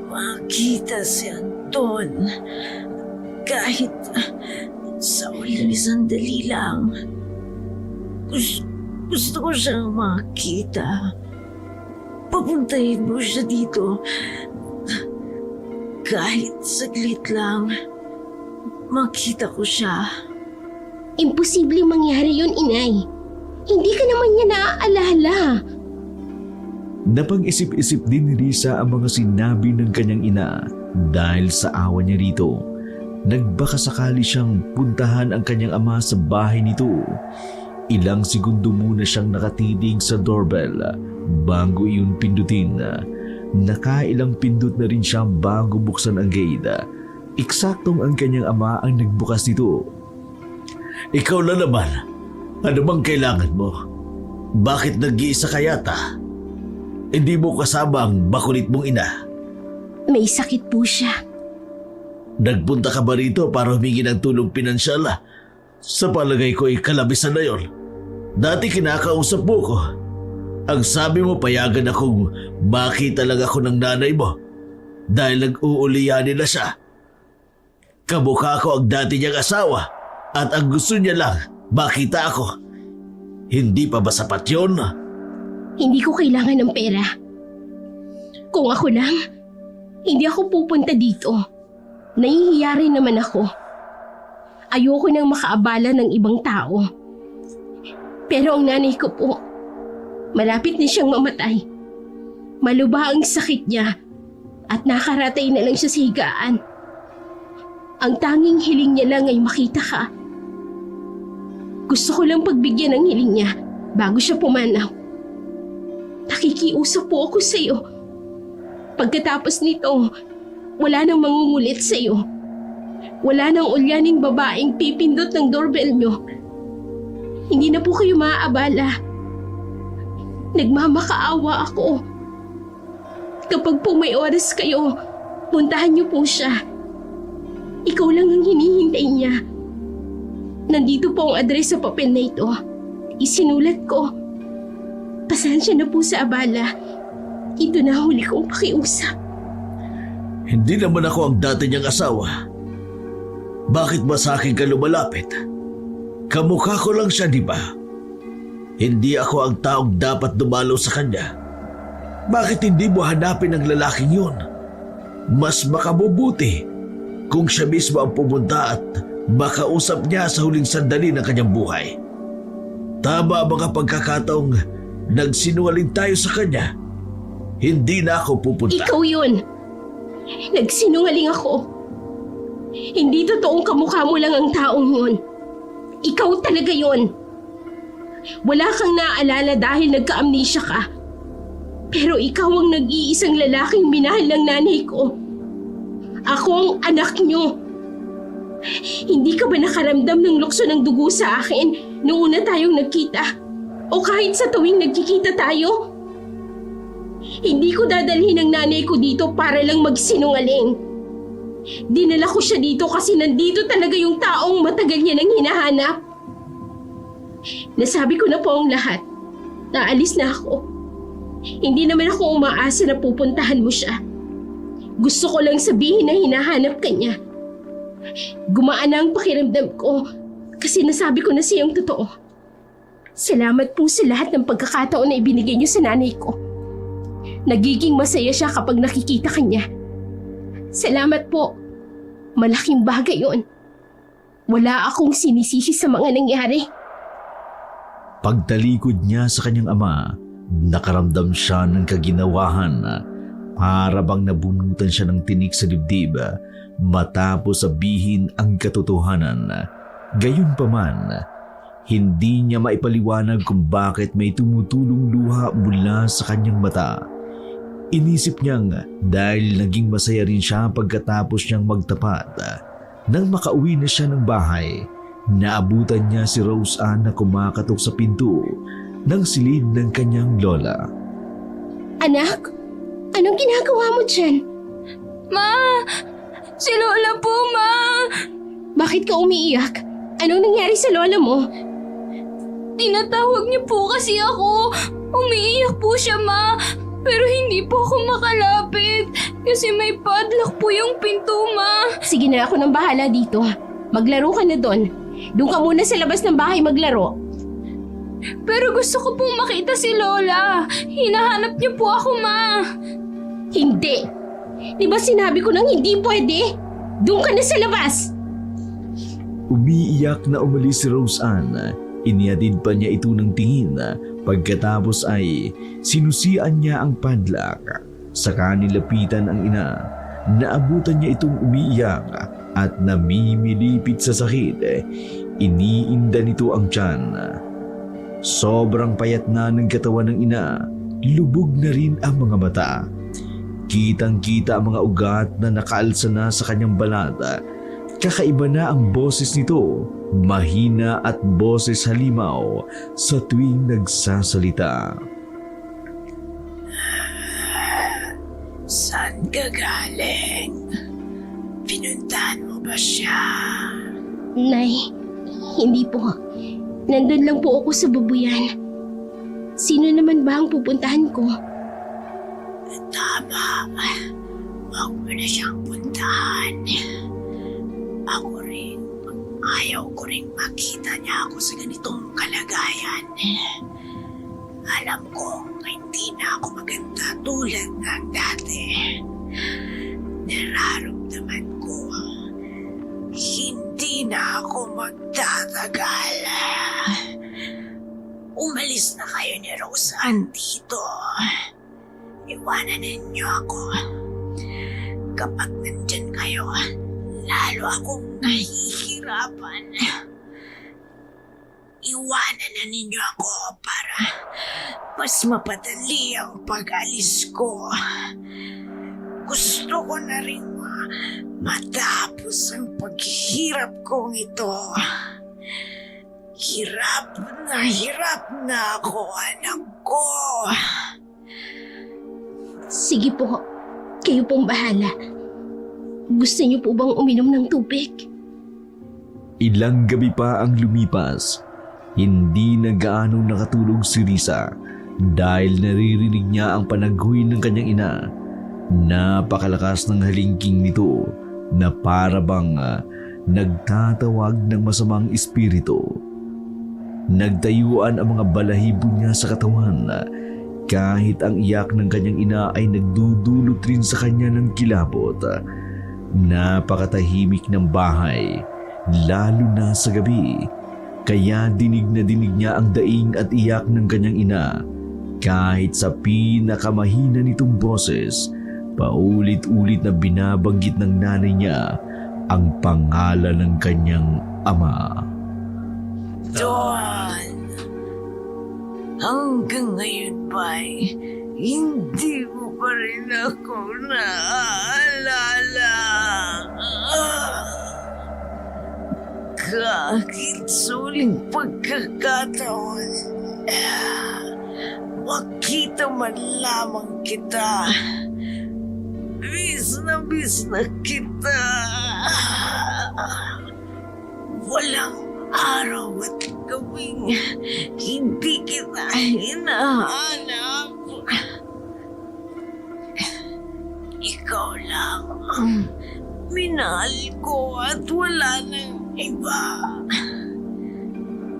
makita si Anton. Kahit sa uling sandali lang. Gusto ko siyang makita. Papuntahin mo siya dito. Kahit saglit lang. Makita ko siya. Imposible mangyari yun, inay. Hindi ka naman niya naaalala. Napag-isip-isip din ni Risa ang mga sinabi ng kanyang ina dahil sa awa niya rito. Nagbakasakali siyang puntahan ang kanyang ama sa bahay nito. Ilang segundo muna siyang nakatitig sa doorbell bago iyon pindutin. Nakailang pindot na rin siya bago buksan ang gate. Eksaktong ang kanyang ama ang nagbukas nito. Ikaw na naman. Ano bang kailangan mo? Bakit nag-iisa ka yata? Hindi mo kasama ang bakulit mong ina. May sakit po siya. Nagpunta ka ba rito para humingi ng tulong pinansyal? Sa palagay ko ay kalabisan na yon. Dati kinakausap mo ko. Ang sabi mo payagan akong makita lang ako ng nanay mo dahil nag-uuliyanin na siya. Kamukha ko ang dati niyang asawa at ang gusto niya lang makita ako. Hindi pa ba sapat yun? Hindi ko kailangan ng pera. Kung ako lang, hindi ako pupunta dito. Nahihiya rin naman ako. Ayoko nang makaabala ng ibang tao. Pero ang nanay ko po, malapit na siyang mamatay. Malubha ang sakit niya at nakaratay na lang siya sa higaan. Ang tanging hiling niya lang ay makita ka. Gusto ko lang pagbigyan ng hiling niya bago siya pumanaw. nakikiusap po ako sa'yo. Pagkatapos nito, wala nang mangungulit sa'yo. Wala nang ulyaning babaeng pipindot ng doorbell nyo. Hindi na po kayo maaabala. Nagmamakaawa ako. Kapag po may oras kayo, puntahan niyo po siya. Ikaw lang ang hinihintay niya. Nandito po ang address sa papel na ito. Isinulat ko. Pasensya na po sa abala. Ito na huli kong pakiusap. Hindi naman ako ang dati niyang asawa. Bakit ba sa akin ka lumalapit? Kamukha ko lang siya, di ba? Hindi ako ang taong dapat dumalaw sa kanya. Bakit hindi mo hanapin ang lalaking yun? Mas makabubuti kung siya mismo ang pumunta at makausap niya sa huling sandali ng kanyang buhay. Tama ang mga pagkakataong nagsinungaling tayo sa kanya. Hindi na ako pupunta. Ikaw yun. Nagsinungaling ako. Hindi totoong kamukha mo lang ang taong yun. Ikaw talaga yun. Wala kang naaalala dahil nagka-amnesia ka. Pero ikaw ang nag-iisang lalaking minahal ng nanay ko. Ako ang anak niyo. Hindi ka ba nakaramdam ng lukso ng dugo sa akin noong una tayong nagkita? O kahit sa tuwing nagkikita tayo? Hindi ko dadalhin ang nanay ko dito para lang magsinungaling. Dinala ko siya dito kasi nandito talaga yung taong matagal niya nang hinahanap. Nasabi ko na po ang lahat. Naalis na ako. Hindi naman ako umaasa na pupuntahan mo siya. Gusto ko lang sabihin na hinahanap ka niya. Gumaan na ang pakiramdam ko kasi nasabi ko na siyang totoo. Salamat po sa lahat ng pagkakataon na ibinigay niyo sa nanay ko. Nagiging masaya siya kapag nakikita ka niya. Salamat po. Malaking bagay yun. Wala akong sinisisi sa mga nangyari. Pagtalikod niya sa kanyang ama, nakaramdam siya ng kaginawahan. Para bang nabunutan siya ng tinik sa dibdib matapos sabihin ang katotohanan. Gayunpaman, hindi niya maipaliwanag kung bakit may tumutulong luha mula sa kanyang mata. Inisip niyang dahil naging masaya rin siya pagkatapos niyang magtapat. Nang makauwi na siya ng bahay, naabutan niya si Rose Ann na kumakatok sa pinto ng silid ng kanyang lola. Anak, anong ginagawa mo dyan? Ma! Si Lola po, Ma! Bakit ka umiiyak? Anong nangyari sa lola mo? Tinatawag niyo po kasi ako. Umiiyak po siya, Ma. Pero hindi po ako makalapit kasi may padlock po yung pinto, Ma. Sige na, ako nang bahala dito. Maglaro ka na doon. Doon ka muna sa labas ng bahay maglaro. Pero gusto ko pong makita si Lola. Hinahanap niyo po ako, Ma. Hindi. Di ba sinabi ko nang hindi pwede? Doon ka na sa labas. Umiiyak na umalis si Rose Ann. Inihatid pa niya ito ng tingin. Pagkatapos ay sinusian niya ang padlock. Saka nilapitan ang ina. Naabutan niya itong umiiyak at namimilipit sa sakit. Iniinda nito ang tiyan. Sobrang payat na ng katawan ng ina. Lubog na rin ang mga mata. Kitang-kita ang mga ugat na nakaalsa na sa kanyang balat. Kakaiba na ang boses nito, mahina at boses halimaw sa tuwing nagsasalita. Saan ka galing? Pinuntahan mo ba siya? Nay, hindi po. Nandun lang po ako sa babuyan. Sino naman ba ang pupuntahan ko? Tama. Huwag mo na siyang puntahan. Ako rin. Ayaw ko rin makita niya ako sa ganitong kalagayan. Alam ko hindi na ako maganda tulad ng dati. Nararamdaman ko hindi na ako magtatagal. Umalis na kayo ni Rose Ann dito. Iwanan ninyo ako. Kapag nandyan kayo, lalo akong nahihirapan. iwanan na ninyo ako para mas mapadali ang pag-alis ko. Gusto ko na rin matapos ang paghihirap kong ito. Hirap na ako, anak ko. Sige po, kayo pong bahala. Gusto niyo po bang uminom ng tubig? Ilang gabi pa ang lumipas. Hindi na gaano nakatulog si Risa dahil naririnig niya ang panaghoy ng kanyang ina. Napakalakas ng halingking nito na para bang nagtatawag ng masamang espiritu. Nagtayuan ang mga balahibo niya sa katawan kahit ang iyak ng kanyang ina ay nagdudulot rin sa kanya ng kilabot. Napakatahimik ng bahay, lalo na sa gabi. Kaya dinig na dinig niya ang daing at iyak ng kanyang ina. Kahit sa pinakamahina nitong boses, paulit-ulit na binabanggit ng nanay niya ang pangalan ng kanyang ama. Don, hanggang ngayon ba'y hindi mo pa rin ako naaalala? Kahit suling pagkakataon, makita man lamang kita. Bis na kita. Walang araw at gawing hindi kita hinahanap. Ikaw lang ang minahal ko at wala nang iba.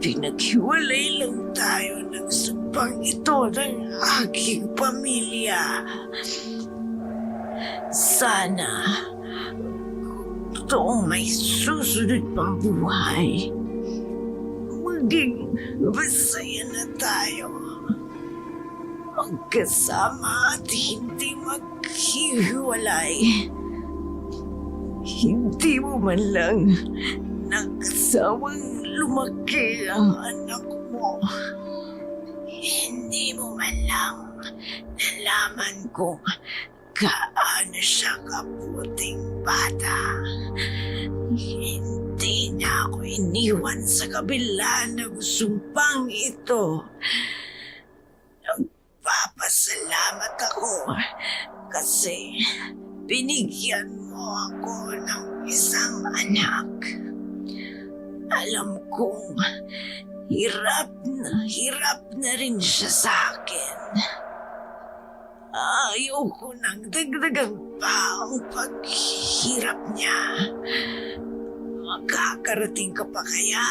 Pinaghiwalay lang tayo ng sumpang ito ng aking pamilya. Sana kung toong may susunod pang buhay, maging masaya na tayo. Magkasama at hindi maghihiwalay. Hindi mo man lang nakasawang lumaki ang anak mo. Hindi mo man lang nalaman kung gaano siya kaputing bata. Hindi niya ako iniwan sa kabila ng sumpang ito. Nagpapasalamat ako kasi binigyan mo ako ng isang anak. Alam kong hirap na rin siya sa akin. Ayoko nang dagdagan pa ang paghirap niya. Makakarating ka pa kaya,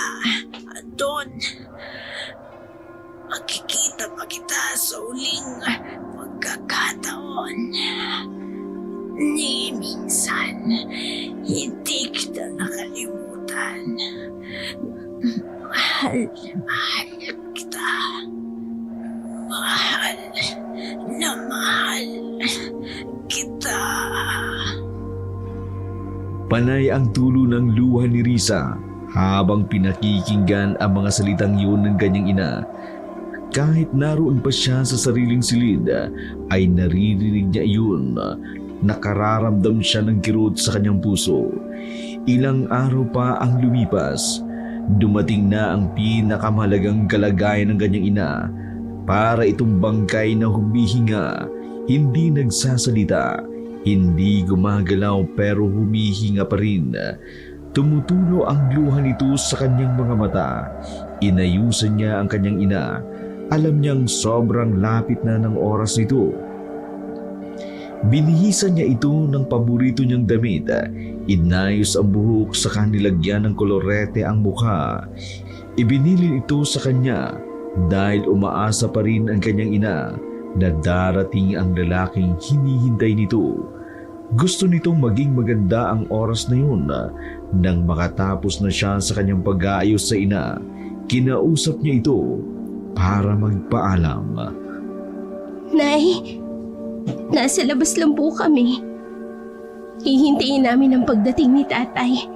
Anton? Makikita pa kita sa uling pagkakataon. Ni minsan, hindi kita nakalimutan. Mahal kita. Mahal kita. Panay ang tulo ng luha ni Risa habang pinakikinggan ang mga salitang yun ng kanyang ina. Kahit naroon pa siya sa sariling silid, ay naririnig niya iyon. Nakararamdam siya ng kirot sa kanyang puso. Ilang araw pa ang lumipas. Dumating na ang pinakamahalagang kalagayan ng kanyang ina. Para itong bangkay na humihinga, hindi nagsasalita, hindi gumagalaw pero humihinga pa rin. Tumutulo ang luha nito sa kanyang mga mata. Inayusan niya ang kanyang ina. Alam niyang sobrang lapit na ng oras nito. Binihisan niya ito ng paborito niyang damit. Inayos ang buhok sa kanilagyan ng kolorete ang mukha. Ibinilin ito sa kanya dahil umaasa pa rin ang kanyang ina na darating ang lalaking hinihintay nito. Gusto nitong maging maganda ang oras na yun. Nang makatapos na siya sa kanyang pag-aayos sa ina, kinausap niya ito para magpaalam. Nay, nasa labas lang po kami. Hihintayin namin ang pagdating ni tatay.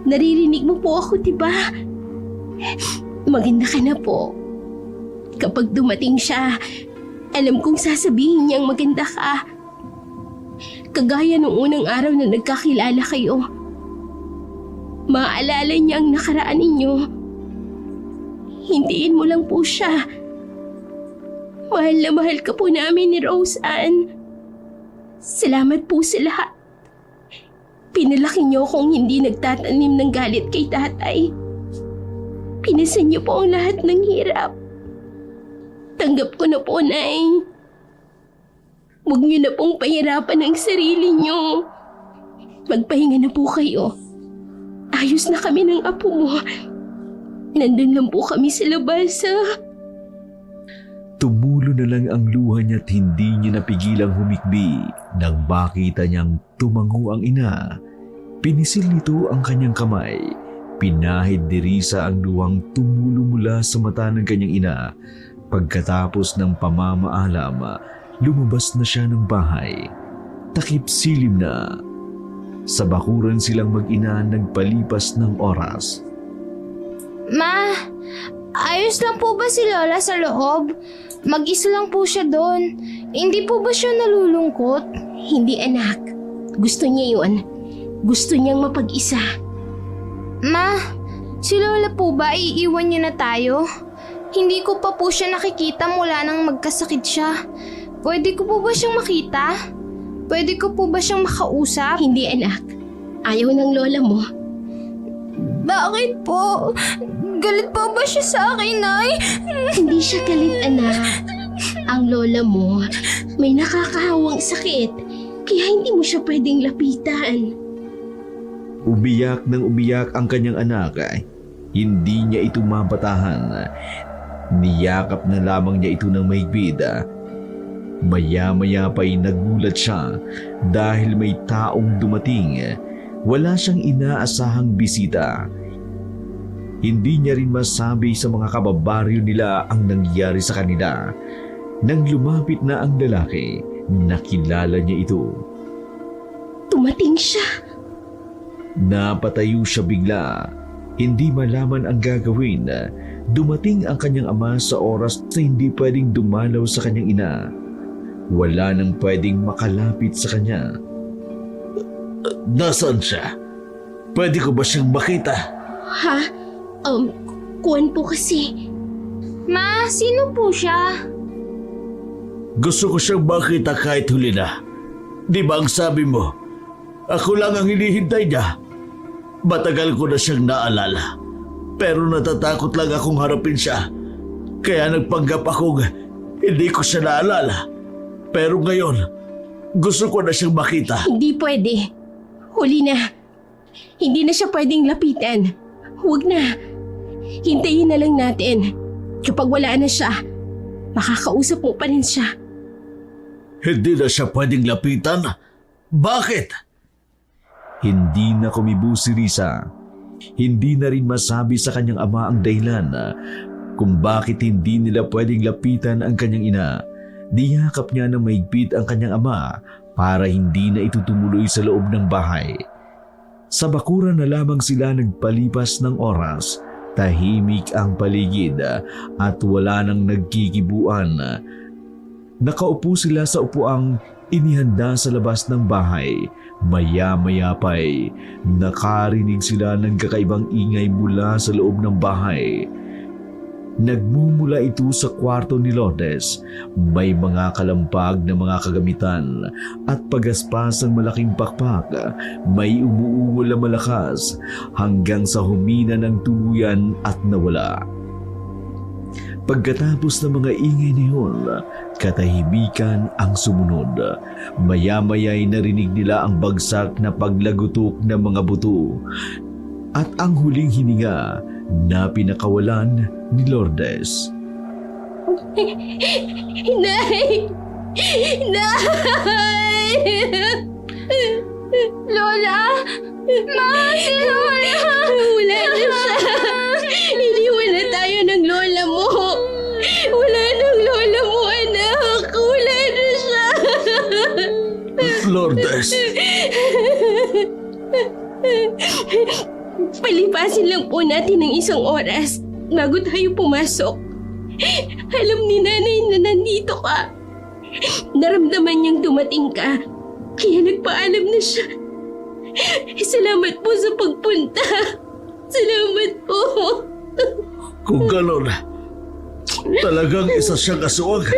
Naririnig mo po ako, diba? Maganda ka na po. Kapag dumating siya, alam kong sasabihin niyang maganda ka. Kagaya nung unang araw na nagkakilala kayo. Maaalala niya ang nakaraan ninyo. Hindiin mo lang po siya. Mahal na mahal ka po namin ni Roseanne. Salamat po sa lahat. Pinalaki niyo akong hindi nagtatanim ng galit kay tatay. Pinasan niyo po ang lahat ng hirap. Tanggap ko na po, Nay. Huwag niyo na pong pahirapan ang sarili niyo. Magpahinga na po kayo. Ayos na kami ng apo mo. Nandun lang po kami sa labas, Tumulo na lang ang luha niya at hindi niya napigilang humikbi nang makita niyang tumango ang ina. Pinisil nito ang kanyang kamay. Pinahid ni Risa ang luhang tumulo mula sa mata ng kanyang ina. Pagkatapos ng pamamaalam, lumabas na siya ng bahay. Takip silim na. Sa bakuran silang mag-ina nagpalipas ng oras. Ma, ayos lang po ba si Lola sa loob? Mag-isa lang po siya doon. Hindi po ba siya nalulungkot? Hindi, anak. Gusto niya yun. Gusto niyang mapag-isa. Ma, si Lola po ba iiwan niya na tayo? Hindi ko pa po siya nakikita mula nang magkasakit siya. Pwede ko po ba siyang makita? Pwede ko po ba siyang makausap? Hindi, anak. Ayaw ng lola mo. Bakit po? Galit po ba siya sa akin, Nay? Hindi siya galit, anak. Ang lola mo may nakakahawang sakit. Kaya hindi mo siya pwedeng lapitan. Umiyak ng umiyak ang kanyang anak. Hindi niya ito mapatahan. Niyakap na lamang niya ito ng mahigpit. Maya-maya pa'y nagulat siya dahil may taong dumating. Wala siyang inaasahang bisita. Hindi niya rin masabi sa mga kababaryo nila ang nangyari sa kanila. Nang lumapit na ang lalaki, nakilala niya ito. Tumating siya. Napatayo siya bigla. Hindi malaman ang gagawin. Dumating ang kanyang ama sa oras na hindi pwedeng dumalaw sa kanyang ina. Wala nang pwedeng makalapit sa kanya. Nasaan siya? Pwede ko ba siyang makita? Ha? Kuwan po kasi. Ma, sino po siya? Gusto ko siyang makita kahit huli na. Di ba ang sabi mo? Ako lang ang hinihintay niya. Matagal ko na siyang naalala. Pero natatakot lang akong harapin siya. Kaya nagpanggap akong hindi ko siya naalala. Pero ngayon, gusto ko na siyang makita. Hindi pwede. Huli na. Hindi na siya pwedeng lapitan. Huwag na. Hintayin na lang natin. Kapag wala na siya, makakausap mo pa rin siya. Hindi na siya pwedeng lapitan? Bakit? Hindi na kumibo si Risa. Hindi na rin masabi sa kanyang ama ang dahilan kung bakit hindi nila pwedeng lapitan ang kanyang ina. Niyakap niya ng mahigpit ang kanyang ama para hindi na ito tumuloy sa loob ng bahay. Sa bakuran na lamang sila nagpalipas ng oras. Tahimik ang paligid at wala nang nagkikibuan. Nakaupo sila sa upuang inihanda sa labas ng bahay. Maya-maya pa'y nakarinig sila ng kakaibang ingay mula sa loob ng bahay. Nagmumula ito sa kwarto ni Lourdes. May mga kalampag na mga kagamitan at pagaspas ng malaking pakpak. May umuungol na malakas hanggang sa humina ng tuluyan at nawala. Pagkatapos ng mga ingay na yun, katahimikan ang sumunod. Maya-maya'y narinig nila ang bagsak na paglagutok ng mga buto at ang huling hininga na pinakawalan ni Lourdes. Nay! Nay! Lola! Ma, si Lola! Wala na siya. Iniwan na tayo ng lola mo. Wala ng lola mo, anak. Wala na siya. Lourdes, Palipasin lang po natin ng isang oras. bago tayo pumasok. Alam ni nanay na nandito ka. Naramdaman niyang dumating ka, kaya nagpaalam na siya. Salamat po sa pagpunta. Salamat po. Kung gano'n, talagang isa siyang aswang.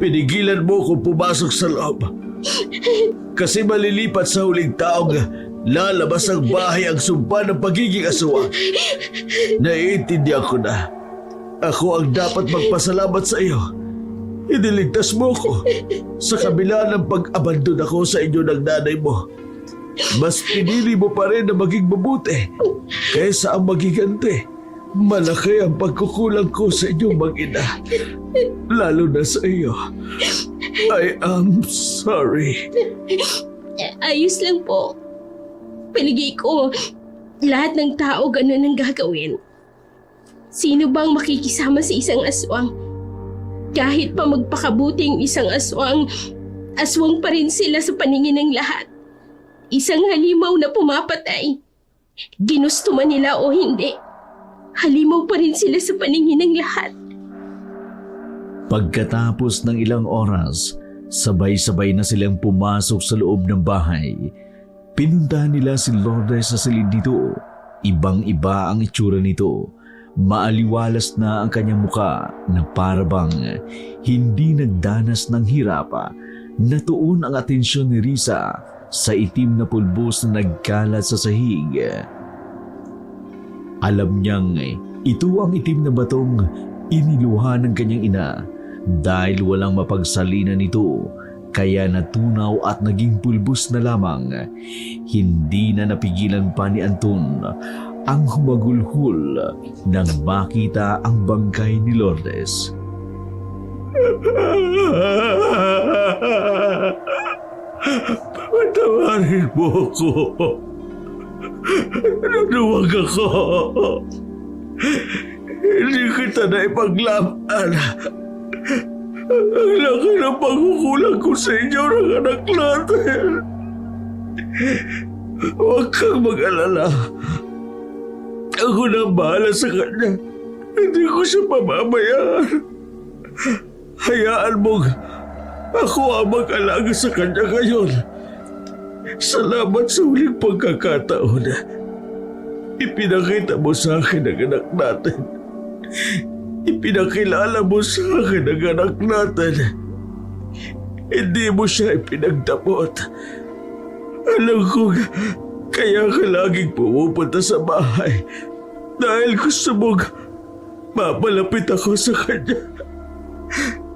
Pinigilan mo kung pumasok sa loob. Kasi malilipat sa huling taong lalabas ang bahay ang sumpa ng pagiging aswang. Naiintindihan ko na. Ako ang dapat magpasalamat sa iyo. Iniligtas mo ko sa kabila ng pag-abandon ako sa inyo ng nanay mo. Mas pinili mo pa rin na maging mabuti kaysa ang magiganti. Malaki ang pagkukulang ko sa inyong mag-ina, lalo na sa iyo. I am sorry. Ayos lang po. Paligay ko, lahat ng tao ganun ang gagawin. Sino bang makikisama sa isang aswang? Kahit pa magpakabuting isang aswang, aswang pa rin sila sa paningin ng lahat. Isang halimaw na pumapatay. Ginusto man nila o hindi, halimaw pa rin sila sa paningin ng lahat. Pagkatapos ng ilang oras, sabay-sabay na silang pumasok sa loob ng bahay. Pinuntahan nila si Lourdes sa silid nito. Ibang-iba ang itsura nito. Maaliwalas na ang kanyang muka na parabang hindi nagdanas ng hirap. Natuon ang atensyon ni Risa sa itim na pulbos na nagkalat sa sahig. Alam niyang ito ang itim na batong iniluha ng kanyang ina dahil walang mapagsalina nito. Kaya natunaw at naging pulbos na lamang. Hindi na napigilan pa ni Anton ang humagulhol nang makita ang bangkay ni Lourdes. Patawarin mo ako. Naduwag ako. Hindi kita na ipaglaban. Ang laki ng pagkukulang ko sa inyo ng anak natin. Huwag kang mag-alala. Ako na bahala sa kanya. Hindi ko siya pamamayaan. Hayaan mong ako ang mag-alaga sa kanya ngayon. Salamat sa huling pagkakataon. Ipinakita mo sa akin ang anak natin. Ipinakilala mo sa akin ang anak natin. Hindi mo siya ipinagdapot. Alam kong kaya ka laging pumupunta sa bahay dahil gusto mong mapalapit ako sa kanya.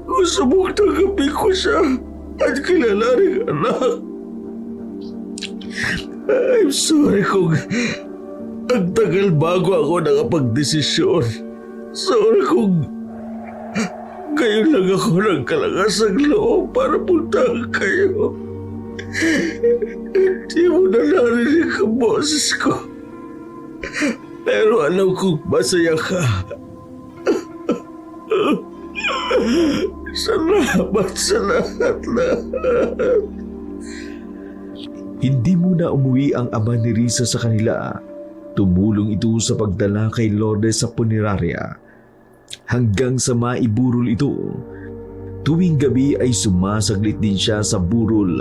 Gusto mong tanggapin ko siya at kilalaning anak. I'm sorry kung ang tagal bago ako nakapagdesisyon. Sorry kung ngayon lang ako nagkalakas ng loob para puntahan kayo. Hindi mo na narinig ang boses ko. Pero alam kong masaya ka. Salamat sa lahat-lahat. Hindi muna umuwi ang ama ni Risa sa kanila. Tumulong ito sa pagdala kay Lourdes sa punerarya hanggang sa maiburol ito. Tuwing gabi ay sumasaglit din siya sa burol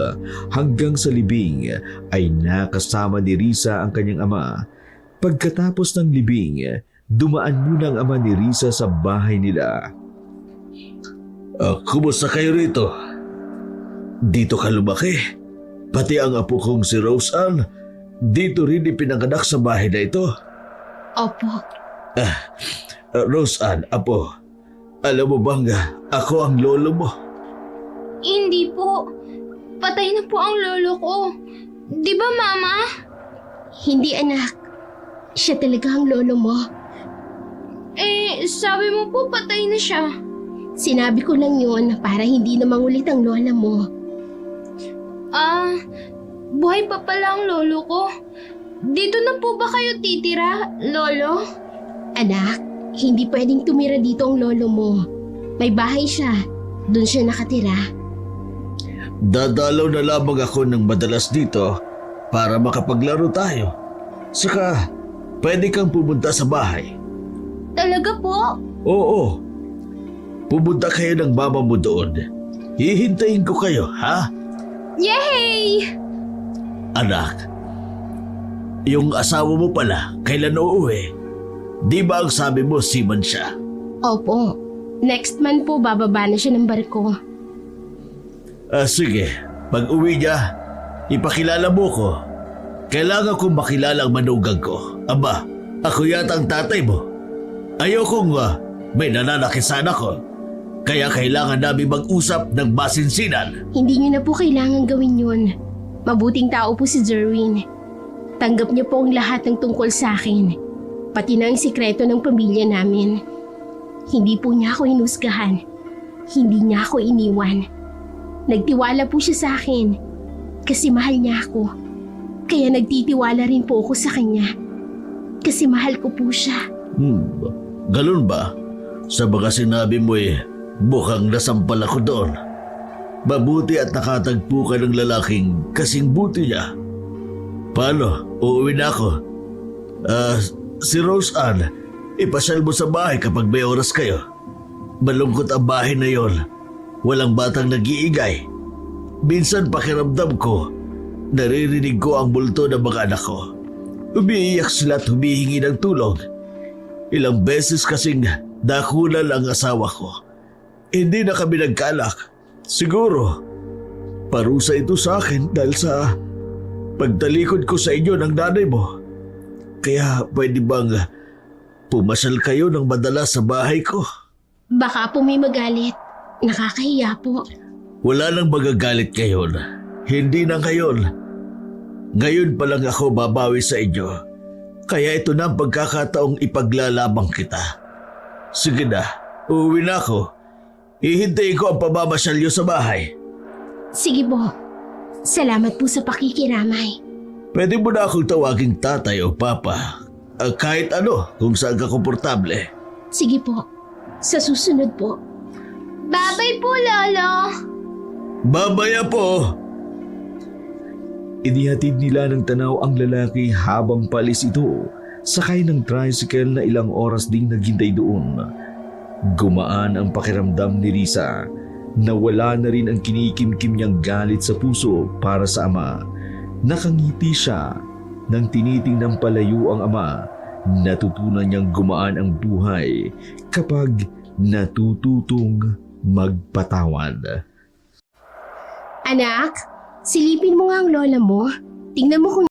hanggang sa libing ay nakasama ni Risa ang kanyang ama. Pagkatapos ng libing, dumaan muna ang ama ni Risa sa bahay nila. Kumusta kayo rito? Dito ka lumaki? Pati ang apo kong si Rose Ann, dito rin ipinanganak sa bahay na ito. Opo. Rose Ann, apo, alam mo bang ako ang lolo mo? Hindi po. Patay na po ang lolo ko. Di ba, Mama? Hindi anak, siya talaga ang lolo mo. Sabi mo po patay na siya. Sinabi ko lang yun para hindi na mangulit ang lola mo. Buhay pa pala ang lolo ko. Dito na po ba kayo titira, Lolo? Anak, hindi pwedeng tumira dito ang lolo mo. May bahay siya. Doon siya nakatira. Dadalaw na lamang ako ng madalas dito para makapaglaro tayo. Saka, pwede kang pumunta sa bahay. Talaga po? Oo. Pumunta kayo ng mama mo doon. Hihintayin ko kayo, ha? Yay! Anak, yung asawa mo pala, kailan uuwi? Di ba ang sabi mo, seaman siya? Opo. Next month po bababa na siya ng barko. Sige, pag uwi niya, ipakilala mo ko. Kailangan kong makilala ang manugang ko. Aba, ako yata ang tatay mo. Ayokong may nananakit sa anak ko. Kaya kailangan namin mag-usap ng masinsinan. Hindi niyo na po kailangan gawin yun. Mabuting tao po si Zerwin. Tanggap niya po ang lahat ng tungkol sa akin. Pati na ang sikreto ng pamilya namin. Hindi po niya ako hinusgahan. Hindi niya ako iniwan. Nagtiwala po siya sa akin. Kasi mahal niya ako. Kaya nagtitiwala rin po ako sa kanya. Kasi mahal ko po siya. Ganun ba? Sa mga sinabi mo mukhang nasampal ako doon. Mabuti at nakatagpo ka ng lalaking kasing buti niya. Paano? Uuwi na ako. Si Rose Ann, ipasyal mo sa bahay kapag may oras kayo. Malungkot ang bahay na yon. Walang batang nag-iigay. Minsan pakiramdam ko, naririnig ko ang multo ng mga anak ko. Umiiyak sila at humihingi ng tulong. Ilang beses kasing nakulal ang asawa ko. Hindi na kami nagkalak. Siguro, parusa ito sa akin dahil sa pagtalikod ko sa inyo ng nanay mo. Kaya pwede bang pumasyal kayo ng madalas sa bahay ko? Baka po may magalit. Nakakahiya po. Wala nang magagalit ngayon. Hindi na ngayon. Ngayon pa lang ako babawi sa inyo. Kaya ito na ang pagkakataong ipaglalabang kita. Sige na, uuwi na ako. Hihintayin ko ang pamamasyal niyo sa bahay. Sige po. Salamat po sa pakikiramay. Pwede mo na akong tawaging tatay o papa. Kahit ano, kung saan ka komportable. Sige po. Sa susunod po. Babay po, Lolo! Babaya po! Inihatid nila ng Tanaw ang lalaki habang palis ito, sakay ng tricycle na ilang oras ding naghintay doon. Gumaan ang pakiramdam ni Risa. Nawala na rin ang kinikimkim niyang galit sa puso para sa ama. Nakangiti siya nang tinitingnang palayo ang ama. Natutunan niyang gumaan ang buhay kapag natututong magpatawad. Anak, silipin mo nga ang lola mo. Tingnan mo kung